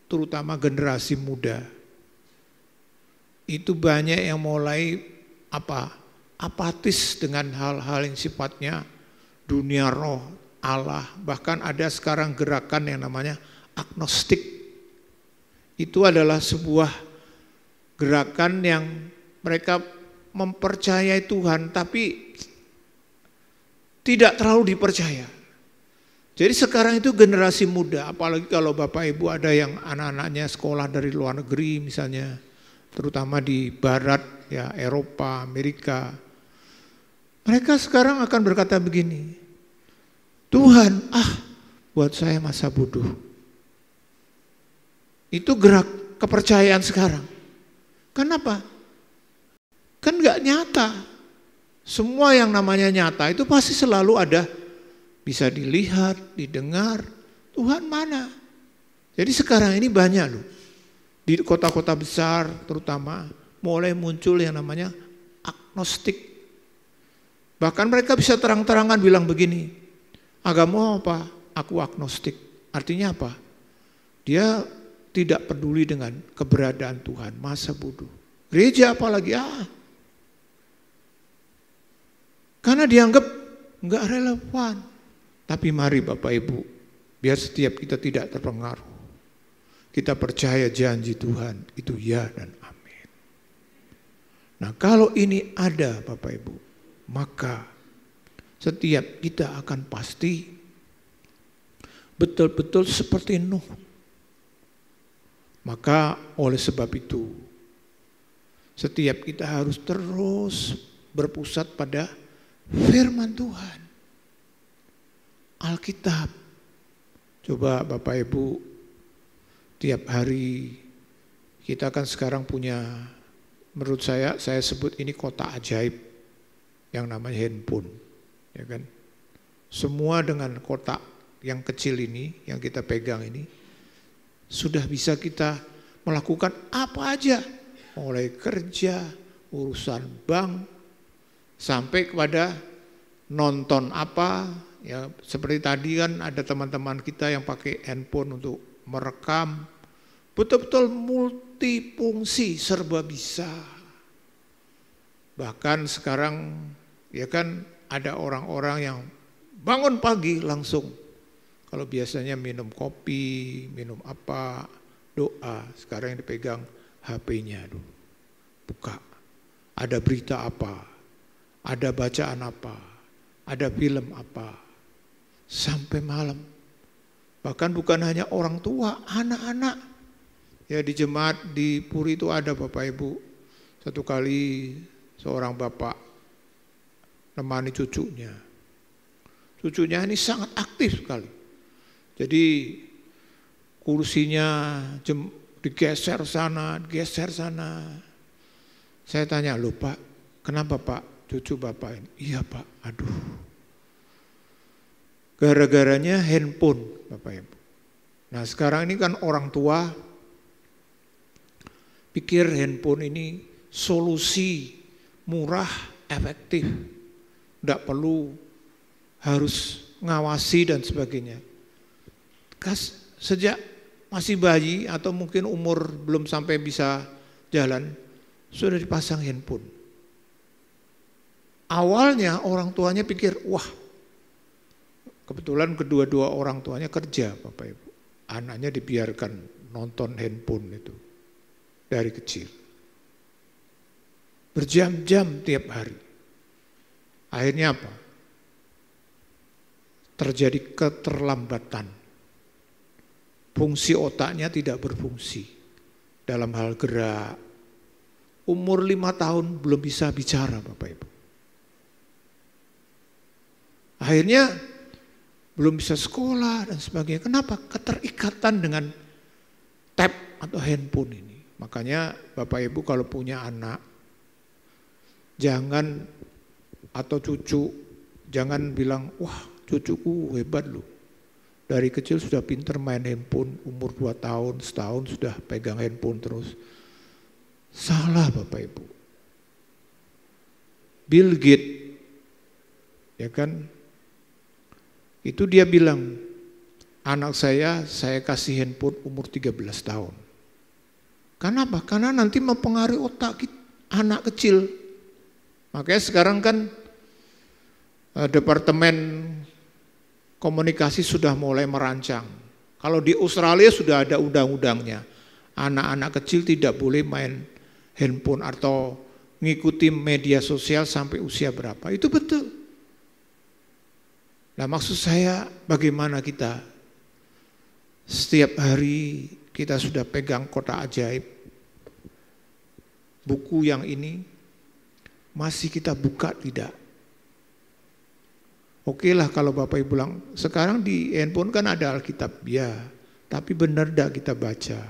terutama generasi muda, itu banyak yang mulai apatis dengan hal-hal yang sifatnya dunia roh, Allah. Bahkan ada sekarang gerakan yang namanya agnostik. Itu adalah sebuah gerakan yang mereka mempercayai Tuhan tapi tidak terlalu dipercaya. Jadi sekarang itu generasi muda, apalagi kalau Bapak Ibu ada yang anak-anaknya sekolah dari luar negeri misalnya, terutama di barat ya, Eropa, Amerika. Mereka sekarang akan berkata begini, Tuhan, buat saya masa bodoh. Itu gerak kepercayaan sekarang. Kenapa? Kan gak nyata. Semua yang namanya nyata itu pasti selalu ada, bisa dilihat, didengar, Tuhan mana? Jadi sekarang ini banyak loh, di kota-kota besar terutama, mulai muncul yang namanya agnostik. Bahkan mereka bisa terang-terangan bilang begini, agama apa? Aku agnostik. Artinya apa? Dia tidak peduli dengan keberadaan Tuhan, masa bodoh. Gereja apalagi karena dianggap enggak relevan. Tapi mari Bapak Ibu, biar setiap kita tidak terpengaruh. Kita percaya janji Tuhan itu ya dan amin. Nah, kalau ini ada Bapak Ibu, maka setiap kita akan pasti betul-betul seperti Nuh. Maka oleh sebab itu, setiap kita harus terus berpusat pada firman Tuhan. Alkitab. Coba Bapak Ibu, tiap hari kita kan sekarang punya, menurut saya sebut ini kota ajaib yang namanya handphone, ya kan? Semua dengan kotak yang kecil ini, yang kita pegang ini, sudah bisa kita melakukan apa aja, mulai kerja, urusan bank, sampai kepada nonton apa, ya seperti tadi kan ada teman-teman kita yang pakai handphone untuk merekam, betul-betul multifungsi, serba bisa. Bahkan sekarang ya kan ada orang-orang yang bangun pagi langsung Kalau biasanya minum kopi, minum apa, doa, sekarang yang dipegang HP-nya dulu. Buka, ada berita apa, ada bacaan apa, ada film apa, sampai malam. Bahkan bukan hanya orang tua, anak-anak. Ya di jemaat di Puri itu ada Bapak Ibu, satu kali seorang bapak nemani cucunya. Cucunya ini sangat aktif sekali. Jadi kursinya digeser sana, geser sana. Saya tanya, "Loh Pak, kenapa Pak cucu Bapak ini?" "Iya Pak, aduh. Gara-garanya handphone Bapak Ibu." Nah sekarang ini kan orang tua pikir handphone ini solusi murah, efektif. Tidak perlu harus ngawasi dan sebagainya. Sejak masih bayi atau mungkin umur belum sampai bisa jalan, sudah dipasang handphone. Awalnya orang tuanya pikir, wah, kebetulan kedua-dua orang tuanya kerja Bapak Ibu. Anaknya dibiarkan nonton handphone itu dari kecil. Berjam-jam tiap hari. Akhirnya apa? Terjadi keterlambatan. Fungsi otaknya tidak berfungsi dalam hal gerak. Umur 5 tahun belum bisa bicara Bapak Ibu. Akhirnya belum bisa sekolah dan sebagainya. Kenapa? Keterikatan dengan tab atau handphone ini. Makanya Bapak Ibu kalau punya anak, jangan atau cucu, jangan bilang, wah cucuku hebat loh. Dari kecil sudah pinter main handphone, umur 2 tahun, setahun sudah pegang handphone terus. Salah Bapak Ibu. Bill Gates, ya kan, itu dia bilang, anak saya kasih handphone umur 13 tahun. Kenapa? Karena nanti mempengaruhi otak anak kecil. Makanya sekarang kan Departemen Komunikasi sudah mulai merancang. Kalau di Australia sudah ada undang-undangnya. Anak-anak kecil tidak boleh main handphone atau ngikuti media sosial sampai usia berapa. Itu betul. Nah maksud saya bagaimana kita setiap hari kita sudah pegang kotak ajaib. Buku yang ini masih kita buka tidak? Oke lah kalau Bapak Ibu bilang, sekarang di handphone kan ada Alkitab, ya. Tapi benar enggak kita baca?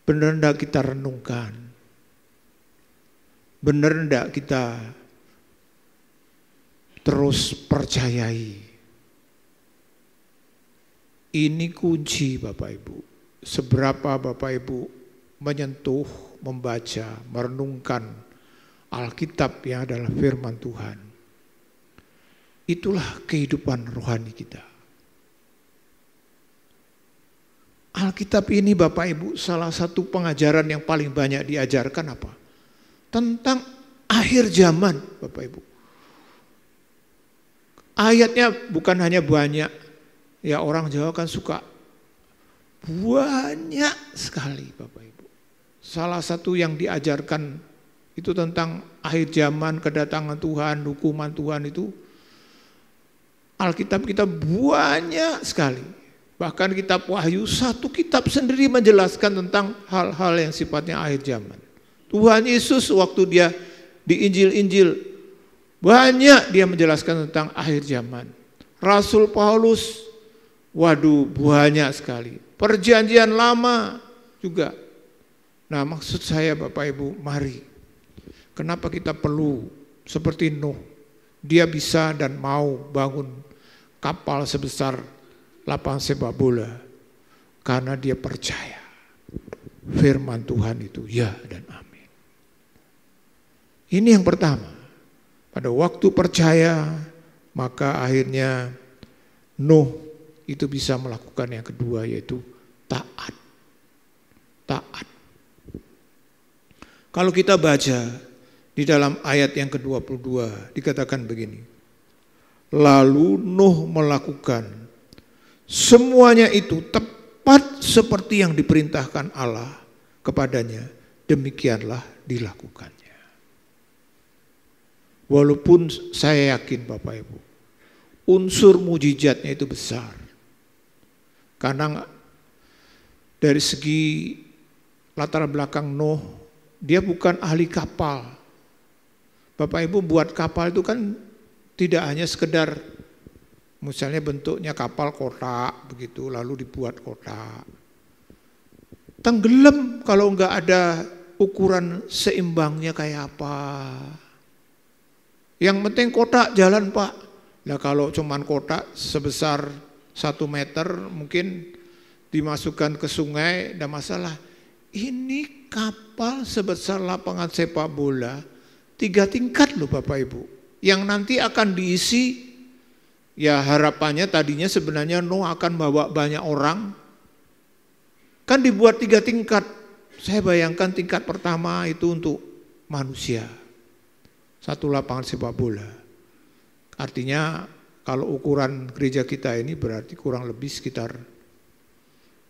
Benar enggak kita renungkan? Benar enggak kita terus percayai? Ini kunci Bapak Ibu. Seberapa Bapak Ibu menyentuh, membaca, merenungkan Alkitab yang adalah firman Tuhan. Itulah kehidupan rohani kita. Alkitab ini Bapak Ibu salah satu pengajaran yang paling banyak diajarkan apa? Tentang akhir zaman Bapak Ibu. Ayatnya bukan hanya banyak, ya orang Jawa kan suka banyak sekali Bapak Ibu. Salah satu yang diajarkan itu tentang akhir zaman, kedatangan Tuhan, hukuman Tuhan itu. Alkitab kita banyak sekali. Bahkan kitab Wahyu, satu kitab sendiri menjelaskan tentang hal-hal yang sifatnya akhir zaman. Tuhan Yesus waktu dia di Injil-Injil, banyak dia menjelaskan tentang akhir zaman. Rasul Paulus, waduh banyak sekali. Perjanjian lama juga. Nah maksud saya Bapak Ibu, mari. Kenapa kita perlu seperti Nuh. Dia bisa dan mau bangun kapal sebesar lapangan sepak bola karena dia percaya firman Tuhan itu ya dan amin. Ini yang pertama. Pada waktu percaya maka akhirnya Nuh itu bisa melakukan yang kedua yaitu taat. Taat. Kalau kita baca di dalam ayat yang ke-22 dikatakan begini. Lalu Nuh melakukan semuanya itu tepat seperti yang diperintahkan Allah kepadanya. Demikianlah dilakukannya. Walaupun saya yakin Bapak Ibu, unsur mujizatnya itu besar. Karena dari segi latar belakang Nuh, dia bukan ahli kapal. Bapak Ibu buat kapal itu kan tidak hanya sekedar misalnya bentuknya kapal kotak begitu lalu dibuat kotak. Tenggelam kalau enggak ada ukuran seimbangnya kayak apa. Yang penting kotak jalan Pak. Nah kalau cuman kotak sebesar 1 meter mungkin dimasukkan ke sungai, tidak masalah. Ini kapal sebesar lapangan sepak bola 3 tingkat loh Bapak Ibu. Yang nanti akan diisi, ya harapannya tadinya sebenarnya Nuh akan bawa banyak orang. Kan dibuat 3 tingkat. Saya bayangkan tingkat pertama itu untuk manusia. 1 lapangan sepak bola. Artinya kalau ukuran gereja kita ini berarti kurang lebih sekitar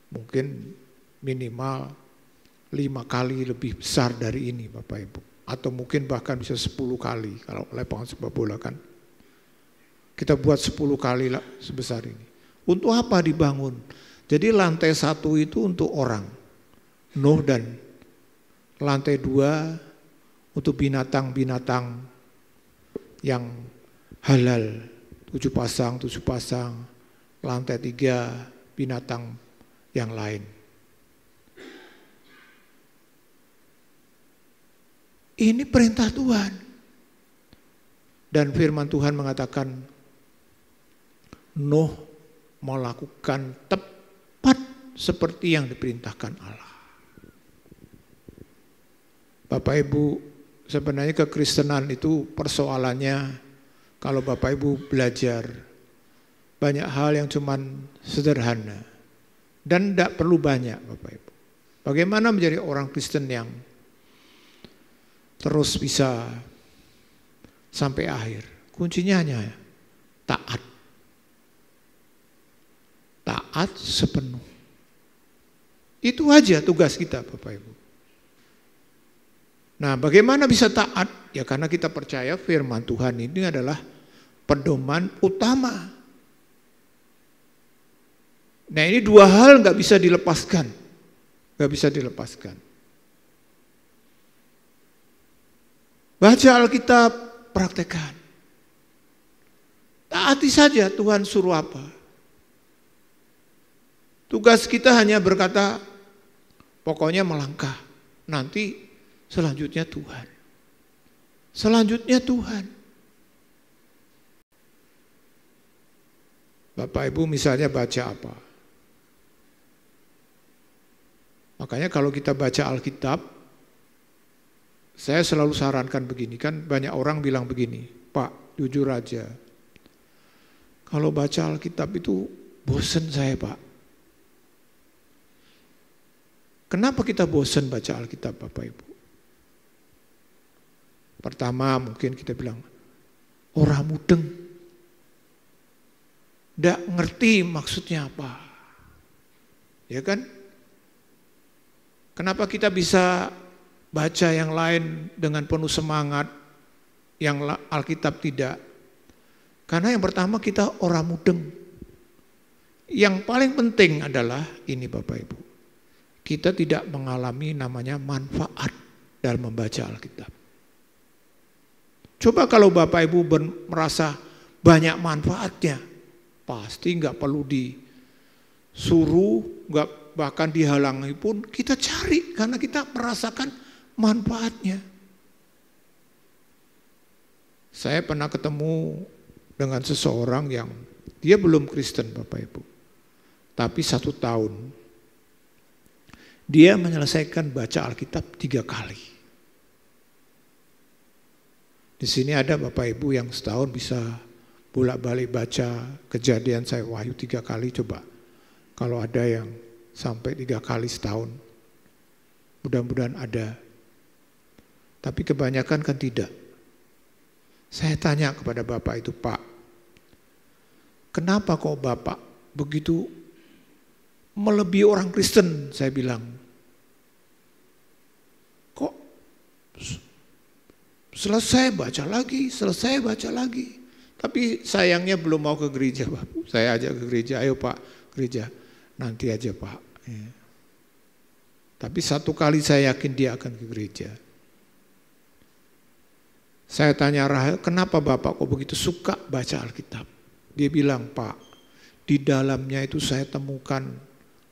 mungkin minimal 5 kali lebih besar dari ini Bapak Ibu. Atau mungkin bahkan bisa 10 kali kalau lapangan sepak bola kan. Kita buat 10 kali lah sebesar ini. Untuk apa dibangun? Jadi lantai 1 itu untuk orang, Nuh, dan lantai 2 untuk binatang-binatang yang halal, 7 pasang, lantai 3 binatang yang lain. Ini perintah Tuhan. Dan firman Tuhan mengatakan Nuh melakukan tepat seperti yang diperintahkan Allah. Bapak Ibu, sebenarnya kekristenan itu persoalannya kalau Bapak Ibu belajar banyak hal yang cuman sederhana dan tidak perlu banyak Bapak Ibu. Bagaimana menjadi orang Kristen yang terus bisa sampai akhir? Kuncinya hanya taat. Taat sepenuh. Itu aja tugas kita Bapak Ibu. Nah bagaimana bisa taat? Ya karena kita percaya firman Tuhan ini adalah pedoman utama. Nah ini 2 hal gak bisa dilepaskan. Gak bisa dilepaskan. Baca Alkitab, praktekkan. Taati saja Tuhan suruh apa. Tugas kita hanya berkata, pokoknya melangkah. Nanti selanjutnya Tuhan. Selanjutnya Tuhan. Bapak Ibu misalnya baca apa? Makanya kalau kita baca Alkitab, saya selalu sarankan begini, kan banyak orang bilang begini, Pak, jujur aja, kalau baca Alkitab itu bosen saya Pak. Kenapa kita bosen baca Alkitab Bapak Ibu? Pertama mungkin kita bilang, orang mudeng, tidak ngerti maksudnya apa. Ya kan? Kenapa kita bisa baca yang lain dengan penuh semangat, yang Alkitab tidak? Karena yang pertama kita orang mudeng. Yang paling penting adalah ini Bapak Ibu, kita tidak mengalami namanya manfaat dalam membaca Alkitab. Coba kalau Bapak Ibu merasa banyak manfaatnya, pasti nggak perlu disuruh, nggak bahkan dihalangi pun kita cari karena kita merasakan manfaatnya. Saya pernah ketemu dengan seseorang yang dia belum Kristen Bapak Ibu. Tapi 1 tahun dia menyelesaikan baca Alkitab 3 kali. Di sini ada Bapak Ibu yang setahun bisa bolak-balik baca Kejadian saya Wahyu 3 kali, coba. Kalau ada yang sampai 3 kali setahun, mudah-mudahan ada. Tapi kebanyakan kan tidak. Saya tanya kepada Bapak itu, Pak, kenapa kok Bapak begitu melebihi orang Kristen? Saya bilang, kok selesai baca lagi. Tapi sayangnya belum mau ke gereja, Pak. Saya ajak ke gereja, ayo Pak, gereja. Nanti aja Pak. Ya. Tapi satu kali saya yakin dia akan ke gereja. Saya tanya Rahel, kenapa Bapak kok begitu suka baca Alkitab? Dia bilang, Pak, di dalamnya itu saya temukan,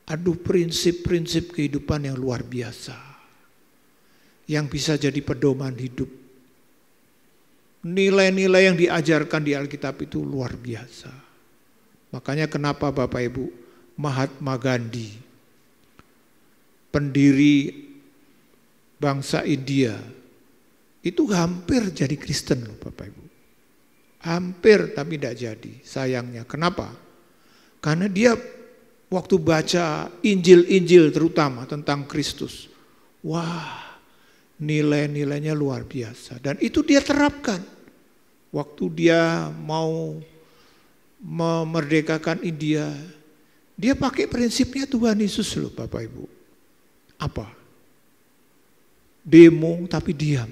prinsip-prinsip kehidupan yang luar biasa. Yang bisa jadi pedoman hidup. Nilai-nilai yang diajarkan di Alkitab itu luar biasa. Makanya kenapa Bapak Ibu, Mahatma Gandhi, pendiri bangsa India, itu hampir jadi Kristen loh Bapak Ibu. Hampir tapi tidak jadi, sayangnya. Kenapa? Karena dia waktu baca Injil-Injil terutama tentang Kristus, wah, nilai-nilainya luar biasa. Dan itu dia terapkan. Waktu dia mau memerdekakan India, dia pakai prinsipnya Tuhan Yesus loh Bapak Ibu. Apa? Demo tapi diam.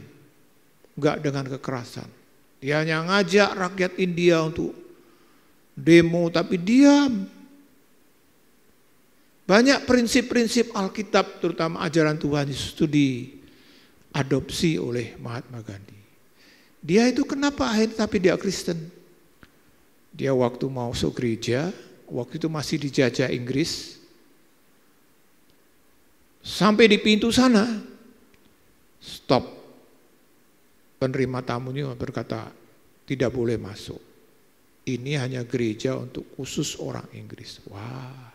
Enggak dengan kekerasan. Dia hanya ngajak rakyat India untuk demo tapi diam. Banyak prinsip-prinsip Alkitab terutama ajaran Tuhan Yesus itu diadopsi oleh Mahatma Gandhi. Dia itu kenapa akhirnya tapi dia Kristen? Dia waktu mau masuk gereja, waktu itu masih dijajah Inggris. Sampai di pintu sana, stop. Penerima tamunya berkata, tidak boleh masuk. Ini hanya gereja untuk khusus orang Inggris. Wah.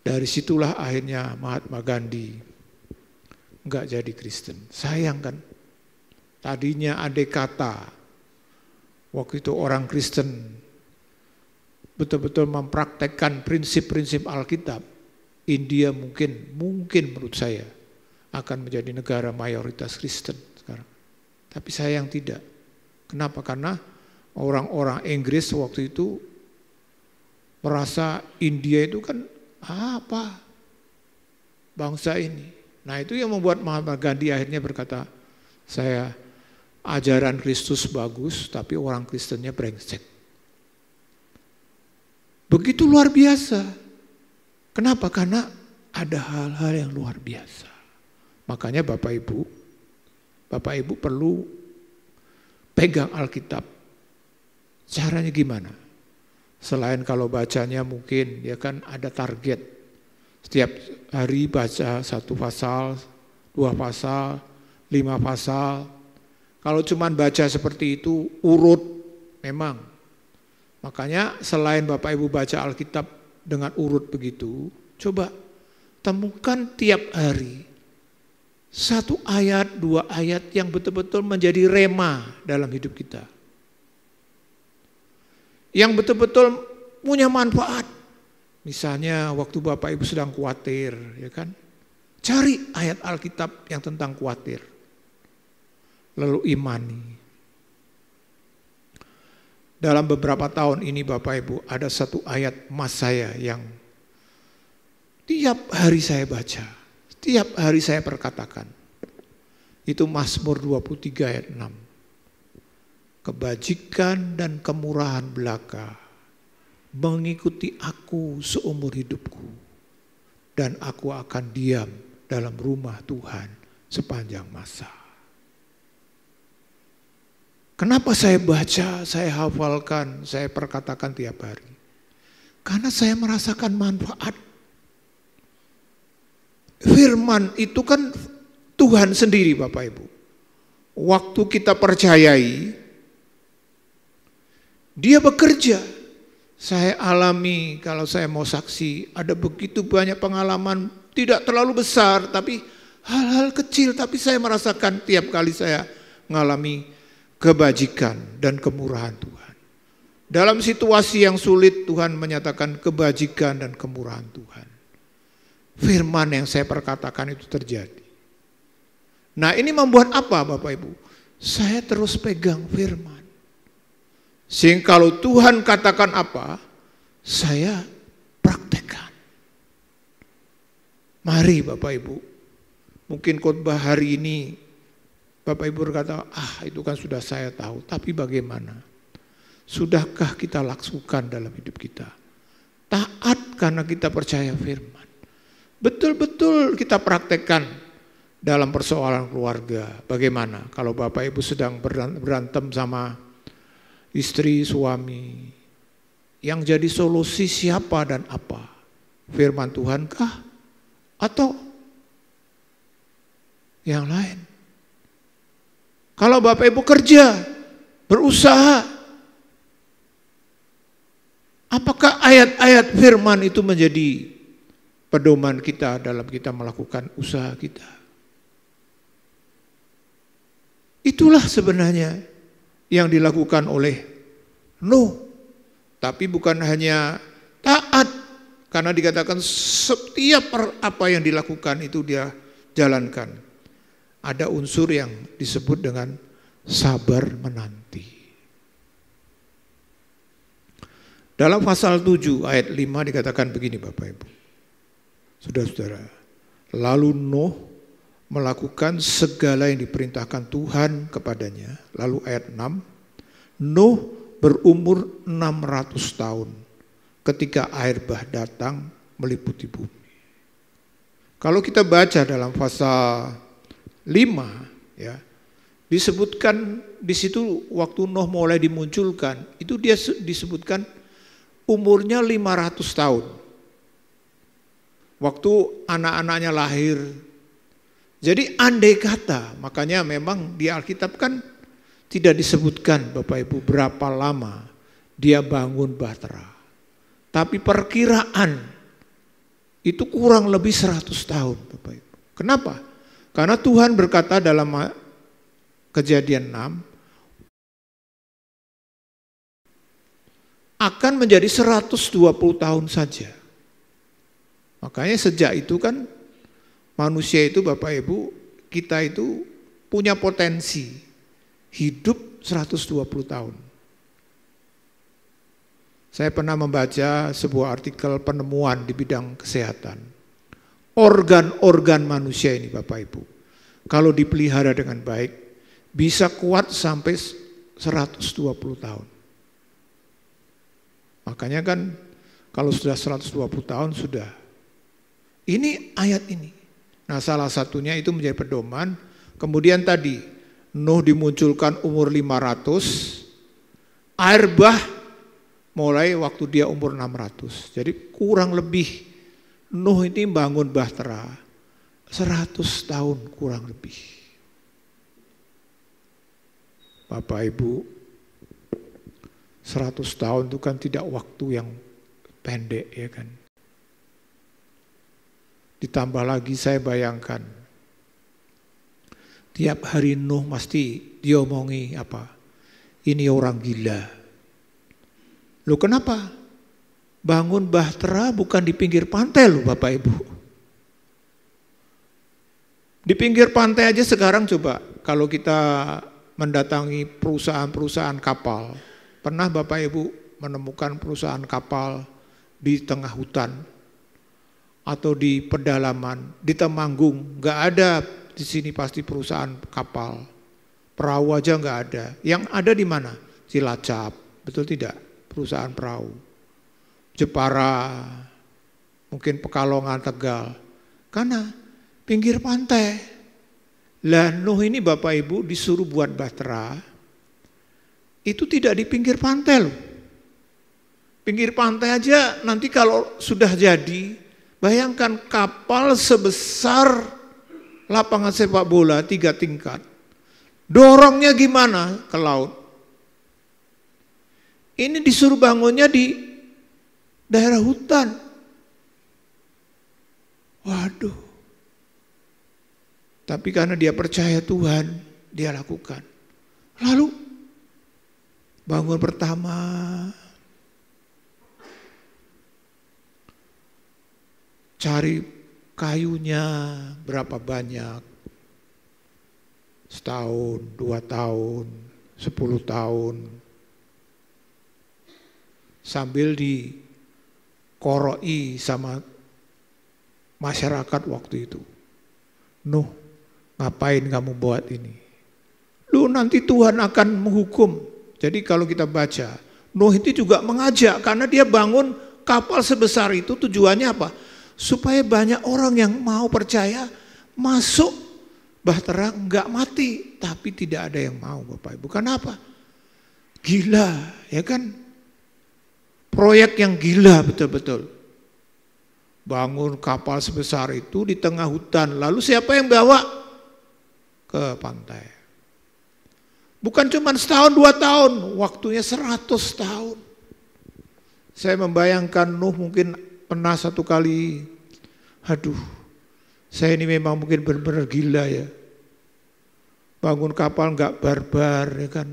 Dari situlah akhirnya Mahatma Gandhi enggak jadi Kristen. Sayang kan? Tadinya andai kata waktu itu orang Kristen betul-betul mempraktekkan prinsip-prinsip Alkitab, India mungkin menurut saya akan menjadi negara mayoritas Kristen sekarang. Tapi sayang tidak. Kenapa? Karena orang-orang Inggris waktu itu merasa India itu kan apa bangsa ini. Nah itu yang membuat Mahatma Gandhi akhirnya berkata, saya ajaran Kristus bagus tapi orang Kristennya brengsek. Begitu luar biasa. Kenapa? Karena ada hal-hal yang luar biasa. Makanya Bapak Ibu perlu pegang Alkitab. Caranya gimana? Selain kalau bacanya mungkin ya kan ada target. Setiap hari baca 1 pasal, 2 pasal, 5 pasal. Kalau cuma baca seperti itu urut memang. Makanya selain Bapak Ibu baca Alkitab dengan urut begitu, coba temukan tiap hari 1 ayat, 2 ayat yang betul-betul menjadi rema dalam hidup kita. Yang betul-betul punya manfaat. Misalnya waktu Bapak Ibu sedang khawatir, ya kan? Cari ayat Alkitab yang tentang khawatir. Lalu imani. Dalam beberapa tahun ini Bapak Ibu ada 1 ayat mas saya yang tiap hari saya baca, tiap hari saya perkatakan. Itu Mazmur 23 ayat 6. Kebajikan dan kemurahan belaka mengikuti aku seumur hidupku, dan aku akan diam dalam rumah Tuhan sepanjang masa. Kenapa saya baca, saya hafalkan, saya perkatakan tiap hari? Karena saya merasakan manfaat. Firman itu kan Tuhan sendiri Bapak Ibu. Waktu kita percayai, Dia bekerja. Saya alami kalau saya mau saksi, ada begitu banyak pengalaman tidak terlalu besar, tapi hal-hal kecil, tapi saya merasakan tiap kali saya mengalami kebajikan dan kemurahan Tuhan. Dalam situasi yang sulit Tuhan menyatakan kebajikan dan kemurahan Tuhan. Firman yang saya perkatakan itu terjadi. Nah ini membuat apa Bapak Ibu? Saya terus pegang firman. Sehingga kalau Tuhan katakan apa, saya praktekkan. Mari Bapak Ibu, mungkin khotbah hari ini Bapak Ibu berkata, itu kan sudah saya tahu, tapi bagaimana? Sudahkah kita lakukan dalam hidup kita? Taat karena kita percaya firman. Betul-betul kita praktekkan dalam persoalan keluarga. Bagaimana kalau Bapak Ibu sedang berantem sama istri, suami, yang jadi solusi siapa dan apa? Firman Tuhan kah? Atau yang lain? Kalau Bapak Ibu kerja, berusaha, apakah ayat-ayat firman itu menjadi pedoman kita dalam kita melakukan usaha kita? Itulah sebenarnya yang dilakukan oleh Nuh. Tapi bukan hanya taat, karena dikatakan setiap apa yang dilakukan itu dia jalankan. Ada unsur yang disebut dengan sabar menanti. Dalam pasal 7 ayat 5 dikatakan begini Bapak Ibu. Saudara-saudara, lalu Nuh melakukan segala yang diperintahkan Tuhan kepadanya. Lalu ayat 6, Nuh berumur 600 tahun ketika air bah datang meliputi bumi. Kalau kita baca dalam pasal 5 ya, disebutkan di situ waktu Nuh mulai dimunculkan, itu dia disebutkan umurnya 500 tahun. Waktu anak-anaknya lahir. Jadi andai kata, makanya memang di Alkitab kan tidak disebutkan Bapak Ibu berapa lama dia bangun bahtera. Tapi perkiraan itu kurang lebih 100 tahun Bapak Ibu. Kenapa? Karena Tuhan berkata dalam Kejadian 6, akan menjadi 120 tahun saja. Makanya sejak itu kan manusia itu Bapak Ibu, kita itu punya potensi hidup 120 tahun. Saya pernah membaca sebuah artikel penemuan di bidang kesehatan. Organ-organ manusia ini Bapak Ibu, kalau dipelihara dengan baik, bisa kuat sampai 120 tahun. Makanya kan kalau sudah 120 tahun sudah. Ini ayat ini. Nah salah satunya itu menjadi pedoman. Kemudian tadi Nuh dimunculkan umur 500, air bah mulai waktu dia umur 600. Jadi kurang lebih Nuh ini bangun bahtera 100 tahun kurang lebih. Bapak Ibu, 100 tahun itu kan tidak waktu yang pendek ya kan. Ditambah lagi saya bayangkan, tiap hari Nuh mesti diomongi apa? Ini orang gila. Loh kenapa? Bangun bahtera bukan di pinggir pantai loh Bapak Ibu. Di pinggir pantai aja sekarang coba kalau kita mendatangi perusahaan-perusahaan kapal. Pernah Bapak Ibu menemukan perusahaan kapal di tengah hutan atau di pedalaman, di Temanggung, nggak ada di sini pasti perusahaan kapal. Perahu aja nggak ada. Yang ada di mana? Cilacap, betul tidak? Perusahaan perahu. Jepara, mungkin Pekalongan, Tegal. Karena pinggir pantai. Lah Nuh ini Bapak Ibu disuruh buat bahtera, itu tidak di pinggir pantai loh. Pinggir pantai aja nanti kalau sudah jadi, bayangkan kapal sebesar lapangan sepak bola 3 tingkat. Dorongnya gimana ke laut? Ini disuruh bangunnya di daerah hutan. Waduh. Tapi karena dia percaya Tuhan, dia lakukan. Lalu bangun pertama, cari kayunya berapa banyak. Setahun, 2 tahun, 10 tahun. sambil dikoroi sama masyarakat waktu itu. Nuh, ngapain kamu buat ini? Lu nanti Tuhan akan menghukum. Jadi kalau kita baca, Nuh itu juga mengajak karena dia bangun kapal sebesar itu tujuannya apa? Supaya banyak orang yang mau percaya masuk bahtera enggak mati, tapi tidak ada yang mau Bapak Ibu. Kenapa? Gila, ya kan? Proyek yang gila betul-betul. Bangun kapal sebesar itu di tengah hutan, lalu siapa yang bawa ke pantai? Bukan cuma setahun 2 tahun, waktunya 100 tahun. Saya membayangkan Nuh mungkin pernah satu kali, aduh, saya ini memang mungkin benar-benar gila ya. Bangun kapal enggak barbar, ya kan?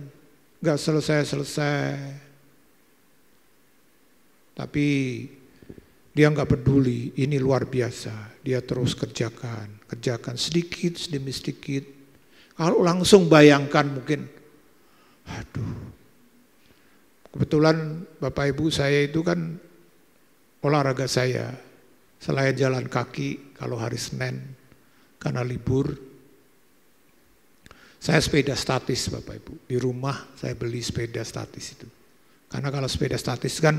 Enggak selesai-selesai. Tapi dia enggak peduli, ini luar biasa. Dia terus kerjakan sedikit demi sedikit. Kalau langsung bayangkan mungkin, aduh. Kebetulan Bapak Ibu saya itu kan olahraga saya. Selain jalan kaki kalau hari Senin karena libur, saya sepeda statis Bapak Ibu. Di rumah saya beli sepeda statis itu. Karena kalau sepeda statis kan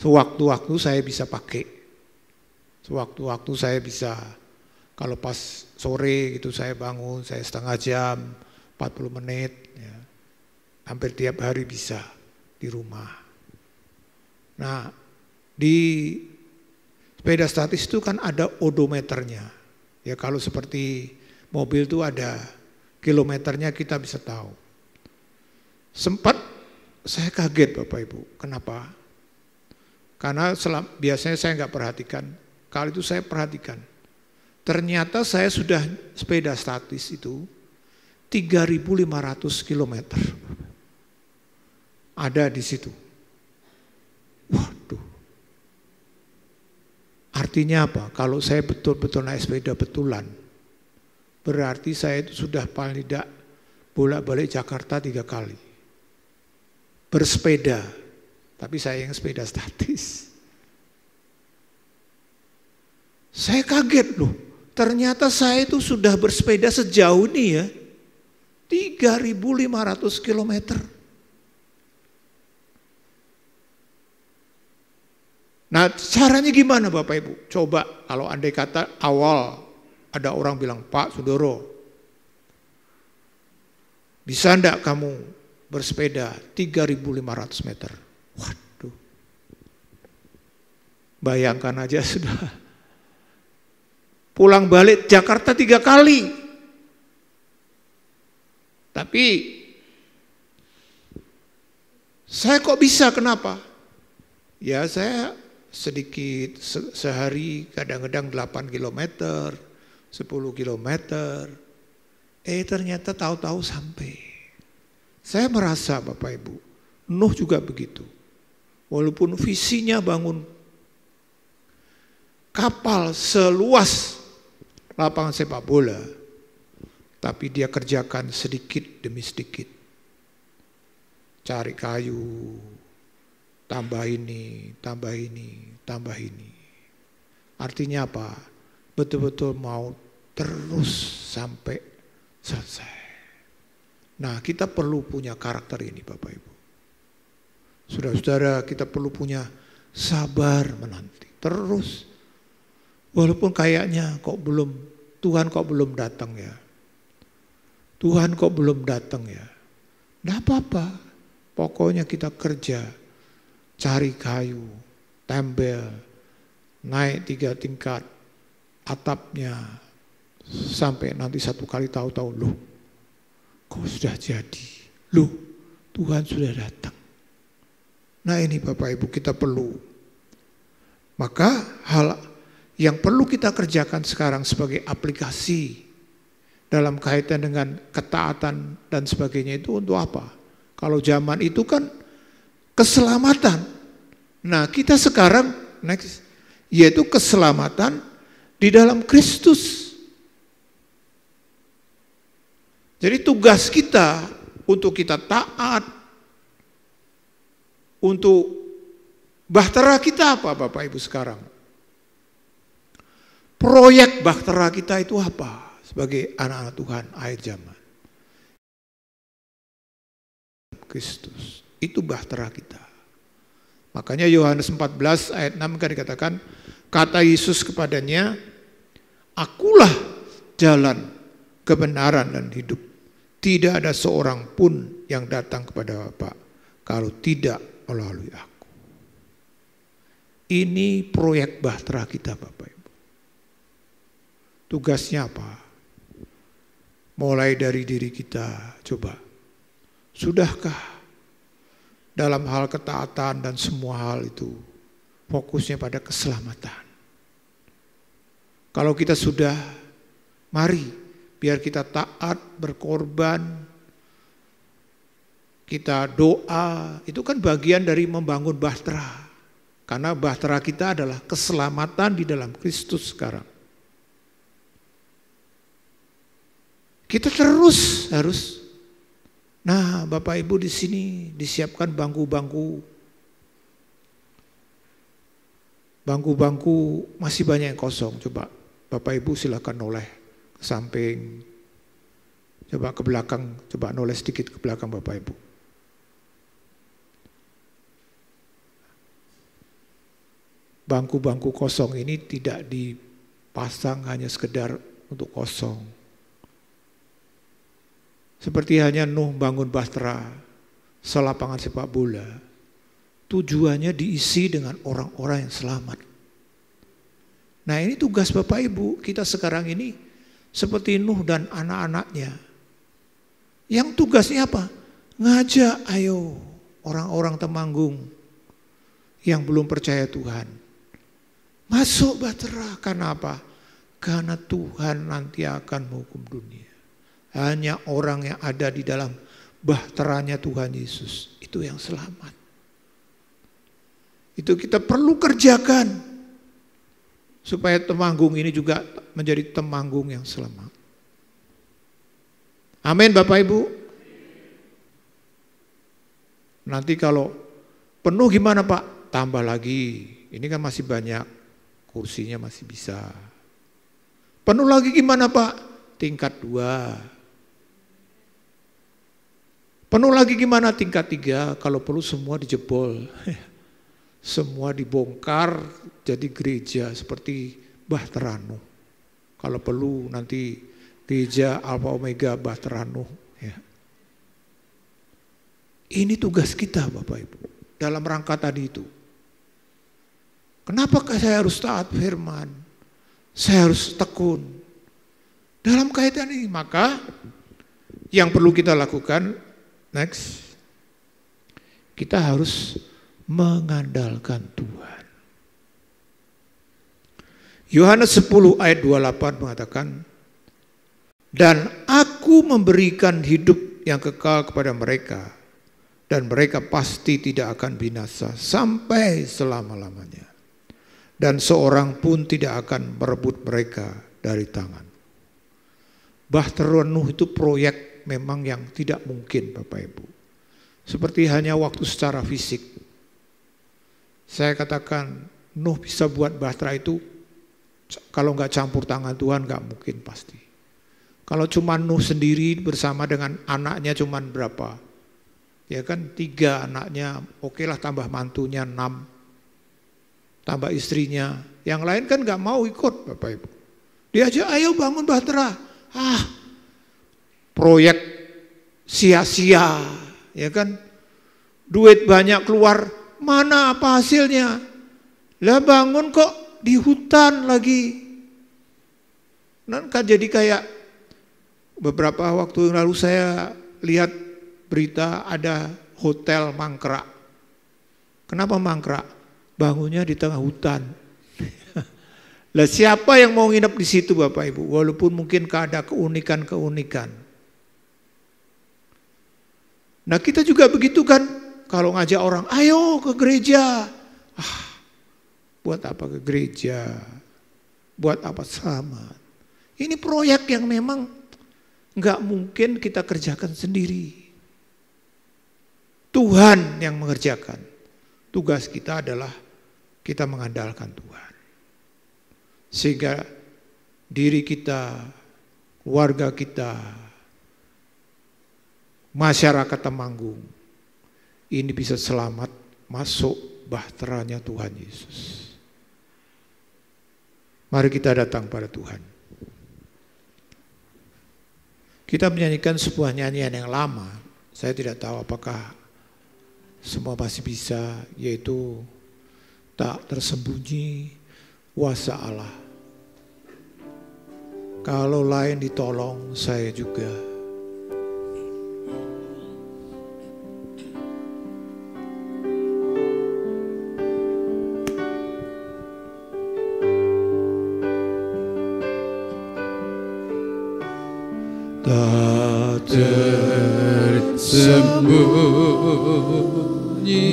sewaktu-waktu saya bisa pakai. Sewaktu-waktu saya bisa, kalau pas sore gitu saya bangun, saya setengah jam, 40 menit. Ya. Hampir tiap hari bisa di rumah. Nah, di sepeda statis itu kan ada odometernya. Ya kalau seperti mobil itu ada kilometernya, kita bisa tahu. Sempat saya kaget Bapak Ibu. Kenapa? Karena biasanya saya nggak perhatikan. Kali itu saya perhatikan. Ternyata saya sudah sepeda statis itu 3.500 kilometer. Ada di situ. Waduh. Artinya apa? Kalau saya betul-betul naik sepeda betulan, berarti saya itu sudah paling tidak bolak-balik Jakarta 3 kali. Bersepeda, tapi saya yang sepeda statis. Saya kaget loh, ternyata saya itu sudah bersepeda sejauh ini ya, 3.500 kilometer. Nah caranya gimana Bapak Ibu? Coba kalau andai kata awal ada orang bilang, Pak Sudoro, bisa enggak kamu bersepeda 3.500 meter? Waduh, bayangkan aja sudah pulang balik Jakarta 3 kali. Tapi saya kok bisa, kenapa? Ya saya sedikit, sehari kadang-kadang 8 kilometer, 10 kilometer. Ternyata tahu-tahu sampai. Saya merasa Bapak Ibu, Nuh juga begitu. Walaupun visinya bangun kapal seluas lapangan sepak bola, tapi dia kerjakan sedikit demi sedikit. Cari kayu, tambah ini, tambah ini, tambah ini. Artinya apa? Betul-betul mau terus sampai selesai. Nah, kita perlu punya karakter ini Bapak Ibu. Saudara-saudara, kita perlu punya sabar menanti. Terus, walaupun kayaknya Tuhan kok belum datang ya. Tuhan kok belum datang ya. Nggak apa-apa, pokoknya kita kerja. Cari kayu, tempel, naik 3 tingkat atapnya, sampai nanti satu kali tahu-tahu, loh kok sudah jadi, loh Tuhan sudah datang. Nah ini Bapak Ibu kita perlu. Maka hal yang perlu kita kerjakan sekarang sebagai aplikasi dalam kaitan dengan ketaatan dan sebagainya itu untuk apa? Kalau zaman itu kan keselamatan. Nah kita sekarang next, yaitu keselamatan di dalam Kristus. Jadi tugas kita untuk kita taat, untuk Bahtera kita apa Bapak Ibu sekarang? Proyek bahtera kita itu apa sebagai anak-anak Tuhan akhir zaman? Kristus, itu bahtera kita. Makanya Yohanes 14 ayat 6 kan dikatakan, kata Yesus kepadanya, akulah jalan, kebenaran dan hidup. Tidak ada seorang pun yang datang kepada Bapa kalau tidak melalui aku. Ini proyek bahtera kita Bapak Ibu. Tugasnya apa? Mulai dari diri kita, coba. Sudahkah dalam hal ketaatan dan semua hal itu fokusnya pada keselamatan? Kalau kita sudah, mari biar kita taat, berkorban, kita doa, itu kan bagian dari membangun bahtera. Karena bahtera kita adalah keselamatan di dalam Kristus sekarang. Kita terus harus, nah Bapak Ibu di sini disiapkan bangku-bangku. Bangku-bangku masih banyak yang kosong. Coba Bapak Ibu silakan noleh ke samping. Coba ke belakang, coba noleh sedikit ke belakang Bapak Ibu. Bangku-bangku kosong ini tidak dipasang hanya sekedar untuk kosong. Seperti hanya Nuh bangun bahtera, selapangan sepak bola. Tujuannya diisi dengan orang-orang yang selamat. Nah ini tugas Bapak Ibu, kita sekarang ini seperti Nuh dan anak-anaknya. Yang tugasnya apa? Ngajak ayo orang-orang Temanggung yang belum percaya Tuhan. Masuk bahtera, karena apa? Karena Tuhan nanti akan menghukum dunia. Hanya orang yang ada di dalam bahteranya Tuhan Yesus, itu yang selamat. Itu kita perlu kerjakan, supaya Temanggung ini juga menjadi Temanggung yang selamat. Amin Bapak Ibu. Nanti kalau penuh gimana Pak? Tambah lagi, ini kan masih banyak, kursinya masih bisa. Penuh lagi gimana Pak? Tingkat 2. Penuh lagi gimana? Tingkat 3, kalau perlu semua dijebol. Semua dibongkar jadi gereja seperti Bahtera Nuh. Kalau perlu nanti gereja Alpha Omega Bahtera Nuh. Ya. Ini tugas kita Bapak Ibu. Dalam rangka tadi itu. Kenapa saya harus taat firman? Saya harus tekun. Dalam kaitan ini, maka yang perlu kita lakukan, next, kita harus mengandalkan Tuhan. Yohanes 10 ayat 28 mengatakan, dan aku memberikan hidup yang kekal kepada mereka, dan mereka pasti tidak akan binasa sampai selama-lamanya. Dan seorang pun tidak akan merebut mereka dari tangan. Bahtera Nuh itu proyek memang yang tidak mungkin Bapak Ibu. Seperti hanya waktu secara fisik. Saya katakan Nuh bisa buat bahtera itu, kalau nggak campur tangan Tuhan nggak mungkin pasti. Kalau cuma Nuh sendiri bersama dengan anaknya cuma berapa? Ya kan 3 anaknya, oke lah tambah mantunya 6. Tambah istrinya. Yang lain kan nggak mau ikut Bapak Ibu. Diajak ayo bangun bahtera. Proyek sia-sia, ya kan? Duit banyak keluar, mana apa hasilnya? Lah bangun kok di hutan lagi. Nah, kan jadi kayak beberapa waktu yang lalu saya lihat berita ada hotel mangkrak. Kenapa mangkrak? Bangunnya di tengah hutan. Lah siapa yang mau nginep di situ Bapak Ibu? Walaupun mungkin ada keunikan-keunikan. Nah kita juga begitu kan, kalau ngajak orang, ayo ke gereja. Buat apa ke gereja? Buat apa selamat? Ini proyek yang memang nggak mungkin kita kerjakan sendiri. Tuhan yang mengerjakan. Tugas kita adalah kita mengandalkan Tuhan. Sehingga diri kita, keluarga kita, masyarakat Temanggung ini bisa selamat masuk bahteranya Tuhan Yesus. Mari kita datang pada Tuhan. Kita menyanyikan sebuah nyanyian yang lama. Saya tidak tahu apakah semua masih bisa, yaitu tak tersembunyi kuasa Allah. Kalau lain ditolong, saya juga. Tak tersembunyi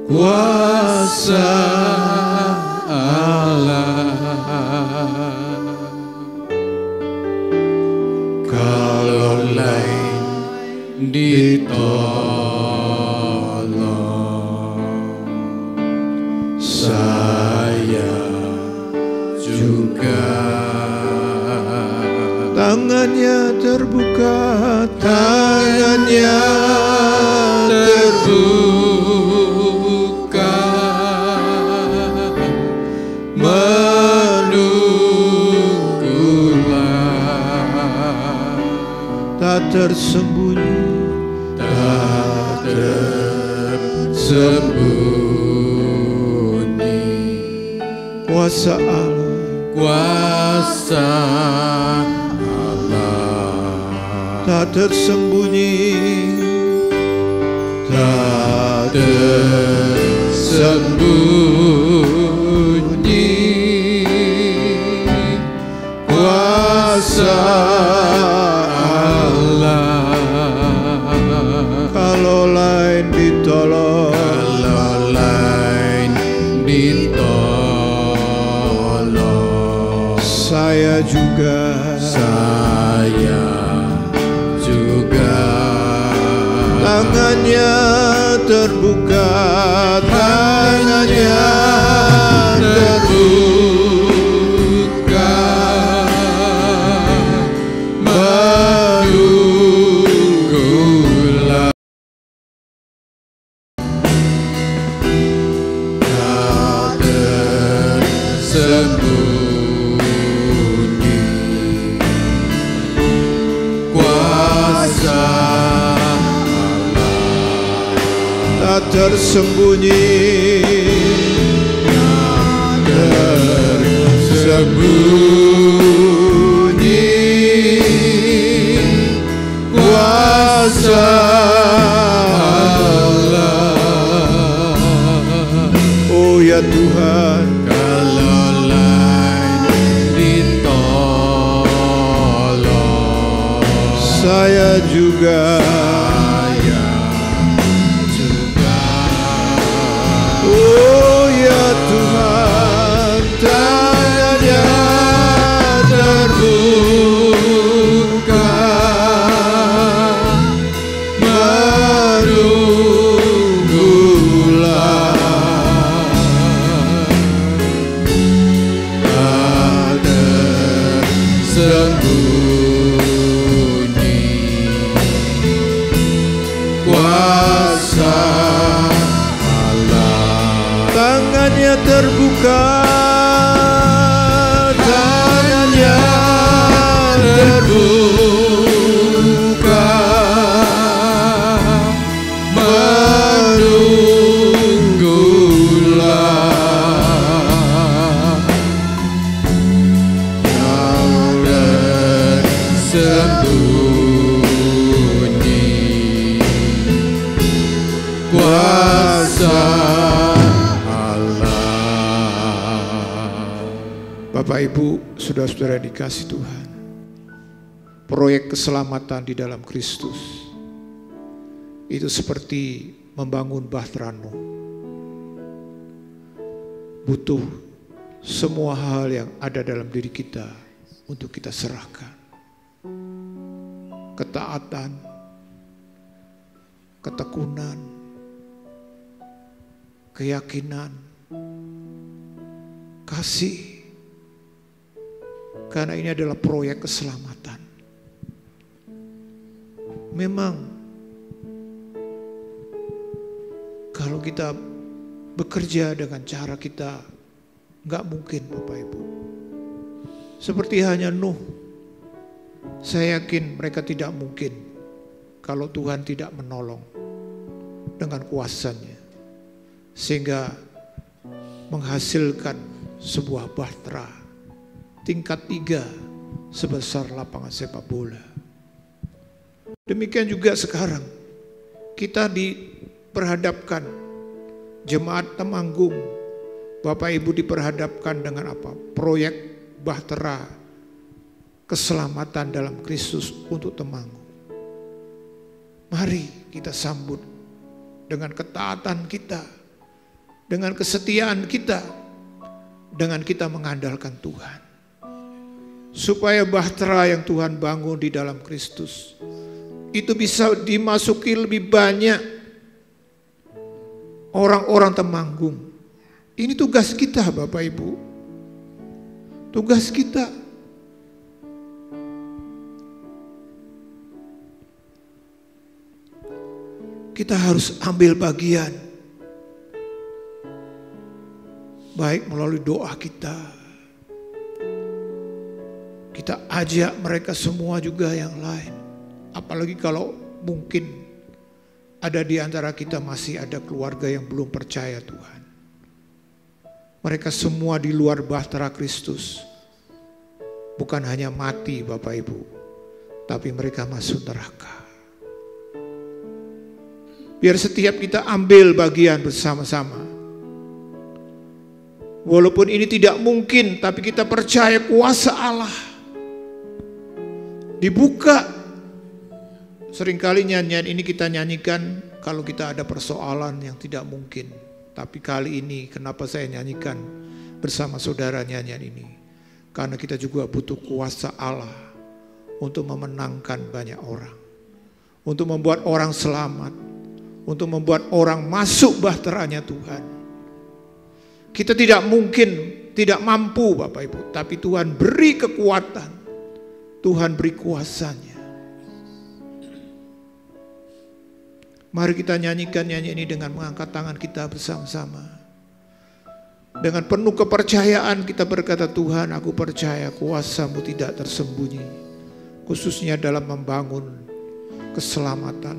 kuasa Allah, kalau lain ditolong, saya juga. Tangannya terbuka, tangannya terbuka, menunggulah. Tak tersembunyi, tak tersembunyi kuasa Allah, kuasa tak tersembunyi, tak tersembunyi kuasa Allah. Kalau lain ditolong, kalau lain ditolong, saya juga, saya tangannya terbuka, tangannya terbuka, menunggulah. Tak tersembunyi kuasa, tak tersembunyi, tersembunyi kuasa Allah. Oh ya Tuhan, kalau lain ditolong, saya juga. Oh ya Tuhan, tangannya terbuka, menunggulah. Tak tersembunyi kuasa, tangannya terbuka, tangannya terbuka, menunggulah. Yang tersembunyi kuasa Bapak Ibu, saudara-saudara dikasih Tuhan, proyek keselamatan di dalam Kristus itu seperti membangun bahtera-Nuh. Butuh semua hal yang ada dalam diri kita untuk kita serahkan. Ketaatan, ketekunan, keyakinan, kasih. Karena ini adalah proyek keselamatan. Memang kalau kita bekerja dengan cara kita, nggak mungkin Bapak Ibu. Seperti hanya Nuh, saya yakin mereka tidak mungkin kalau Tuhan tidak menolong dengan kuasanya. Sehingga menghasilkan sebuah bahtera tingkat 3 sebesar lapangan sepak bola. Demikian juga sekarang kita diperhadapkan, jemaat Temanggung, Bapak Ibu diperhadapkan dengan apa? Proyek bahtera keselamatan dalam Kristus untuk Temanggung. Mari kita sambut dengan ketaatan kita, dengan kesetiaan kita, dengan kita mengandalkan Tuhan. Supaya bahtera yang Tuhan bangun di dalam Kristus itu bisa dimasuki lebih banyak orang-orang Temanggung. Ini tugas kita Bapak Ibu. Tugas kita. Kita harus ambil bagian. Baik melalui doa kita. Kita ajak mereka semua juga yang lain. Apalagi kalau mungkin ada di antara kita masih ada keluarga yang belum percaya Tuhan. Mereka semua di luar bahtera Kristus. Bukan hanya mati Bapak Ibu, tapi mereka masuk neraka. Biar setiap kita ambil bagian bersama-sama. Walaupun ini tidak mungkin, tapi kita percaya kuasa Allah. Dibuka. Seringkali nyanyian ini kita nyanyikan kalau kita ada persoalan yang tidak mungkin. Tapi kali ini kenapa saya nyanyikan bersama saudara nyanyian ini? Karena kita juga butuh kuasa Allah untuk memenangkan banyak orang. Untuk membuat orang selamat. Untuk membuat orang masuk bahteranya Tuhan. Kita tidak mungkin, tidak mampu Bapak Ibu. Tapi Tuhan beri kekuatan. Tuhan beri kuasanya. Mari kita nyanyikan nyanyi ini dengan mengangkat tangan kita bersama-sama. Dengan penuh kepercayaan kita berkata, Tuhan, aku percaya kuasa-Mu tidak tersembunyi. Khususnya dalam membangun keselamatan.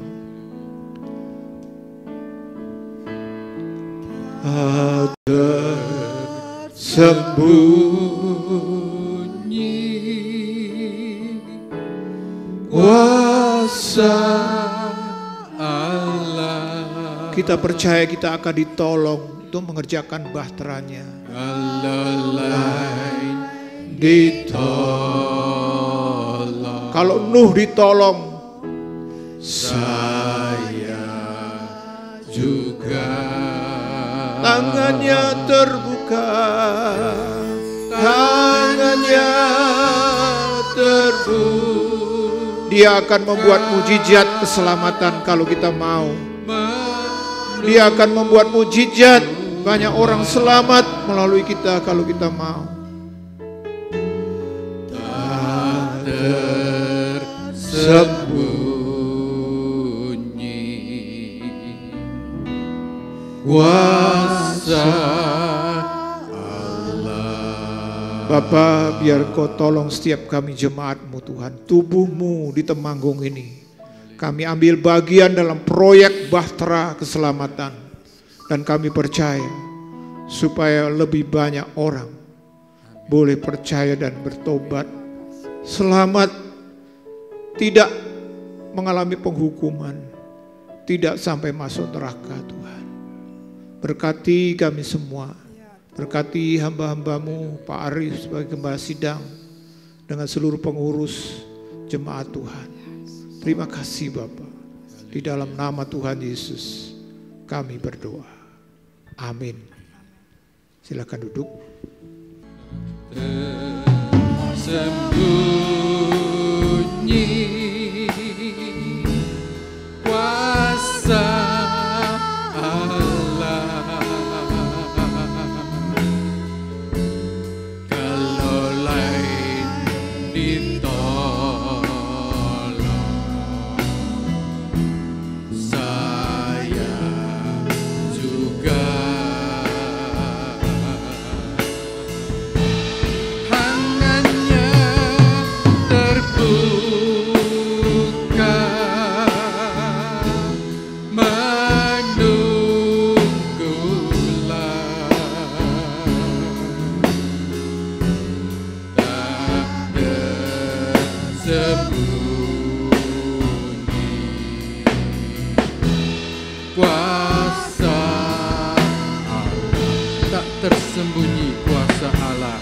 Ada sembunyi kuasa Allah. Kita percaya kita akan ditolong untuk mengerjakan bahteranya. Ditolong. Kalau Nuh ditolong, saya juga. Tangannya terbuka, tangannya terbuka. Dia akan membuat mujizat keselamatan kalau kita mau. Dia akan membuat mujizat, banyak orang selamat melalui kita kalau kita mau. Tak tersembunyi kuasa Allah. Bapa, biar Kau tolong setiap kami jemaat-Mu Tuhan. Tubuh-Mu di Temanggung ini. Kami ambil bagian dalam proyek bahtera keselamatan. Dan kami percaya supaya lebih banyak orang boleh percaya dan bertobat. Selamat, tidak mengalami penghukuman, tidak sampai masuk neraka Tuhan. Berkati kami semua. Berkati hamba-hamba-Mu, Pak Arif sebagai gembala sidang, dengan seluruh pengurus jemaat Tuhan. Terima kasih Bapa. Di dalam nama Tuhan Yesus kami berdoa. Amin. Silakan duduk. Tersembunyi kuasa Allah. Kuasa Allah, tak tersembunyi kuasa Allah.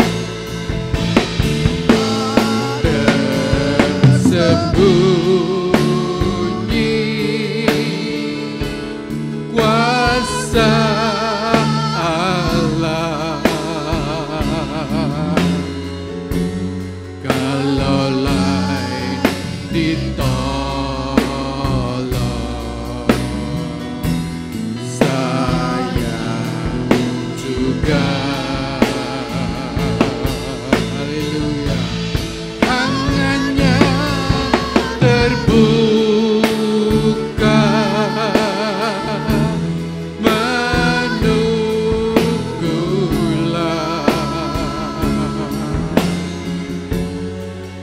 Tersembunyi kuasa Allah. Kalau lain ditolong, saya juga. Haleluya. Tangannya terbuka menunggulah,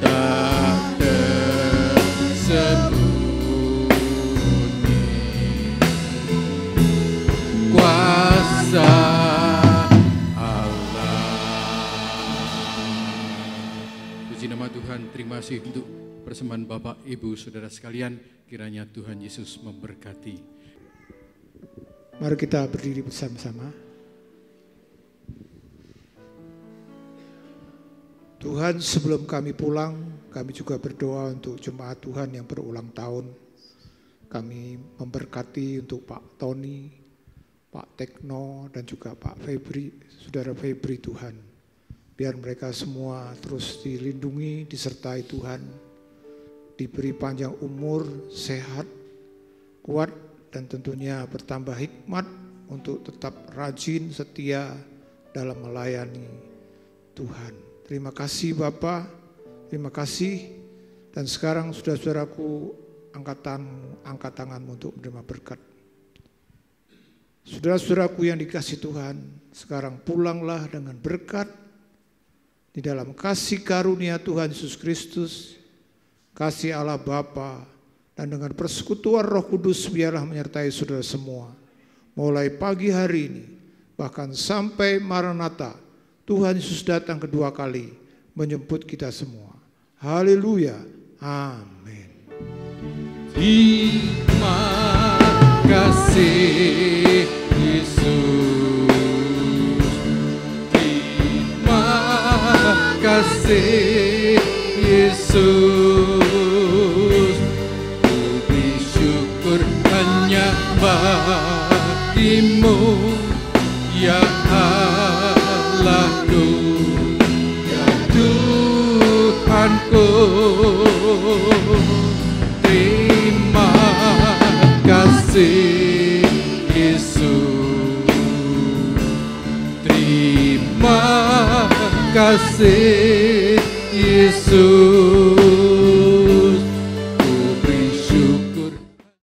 tak tersembunyi kuasa Allah. Puji nama Tuhan. Terima kasih untuk persembahan Bapak, Ibu, Saudara sekalian. Kiranya Tuhan Yesus memberkati. Mari kita berdiri bersama-sama. Tuhan, sebelum kami pulang, kami juga berdoa untuk jemaat Tuhan yang berulang tahun. Kami memberkati untuk Pak Tony, Pak Tekno, dan juga Pak Febri, Saudara Febri Tuhan. Biar mereka semua terus dilindungi, disertai Tuhan, diberi panjang umur, sehat, kuat, dan tentunya bertambah hikmat untuk tetap rajin, setia dalam melayani Tuhan. Terima kasih Bapa, terima kasih. Dan sekarang saudara-saudaraku, angkat tanganmu untuk menerima berkat. Saudara-saudaraku yang dikasihi Tuhan, sekarang pulanglah dengan berkat di dalam kasih karunia Tuhan Yesus Kristus, kasih Allah Bapa, dan dengan persekutuan Roh Kudus biarlah menyertai saudara semua. Mulai pagi hari ini, bahkan sampai Maranatha, Tuhan Yesus datang kedua kali menjemput kita semua. Haleluya. Amin. Terima kasih Yesus. Terima kasih Yesus. Ku beri syukur hanya bagimu, ya Allahku, ya Tuhanku. Terima kasih Yesus. Terima kasih Yesus.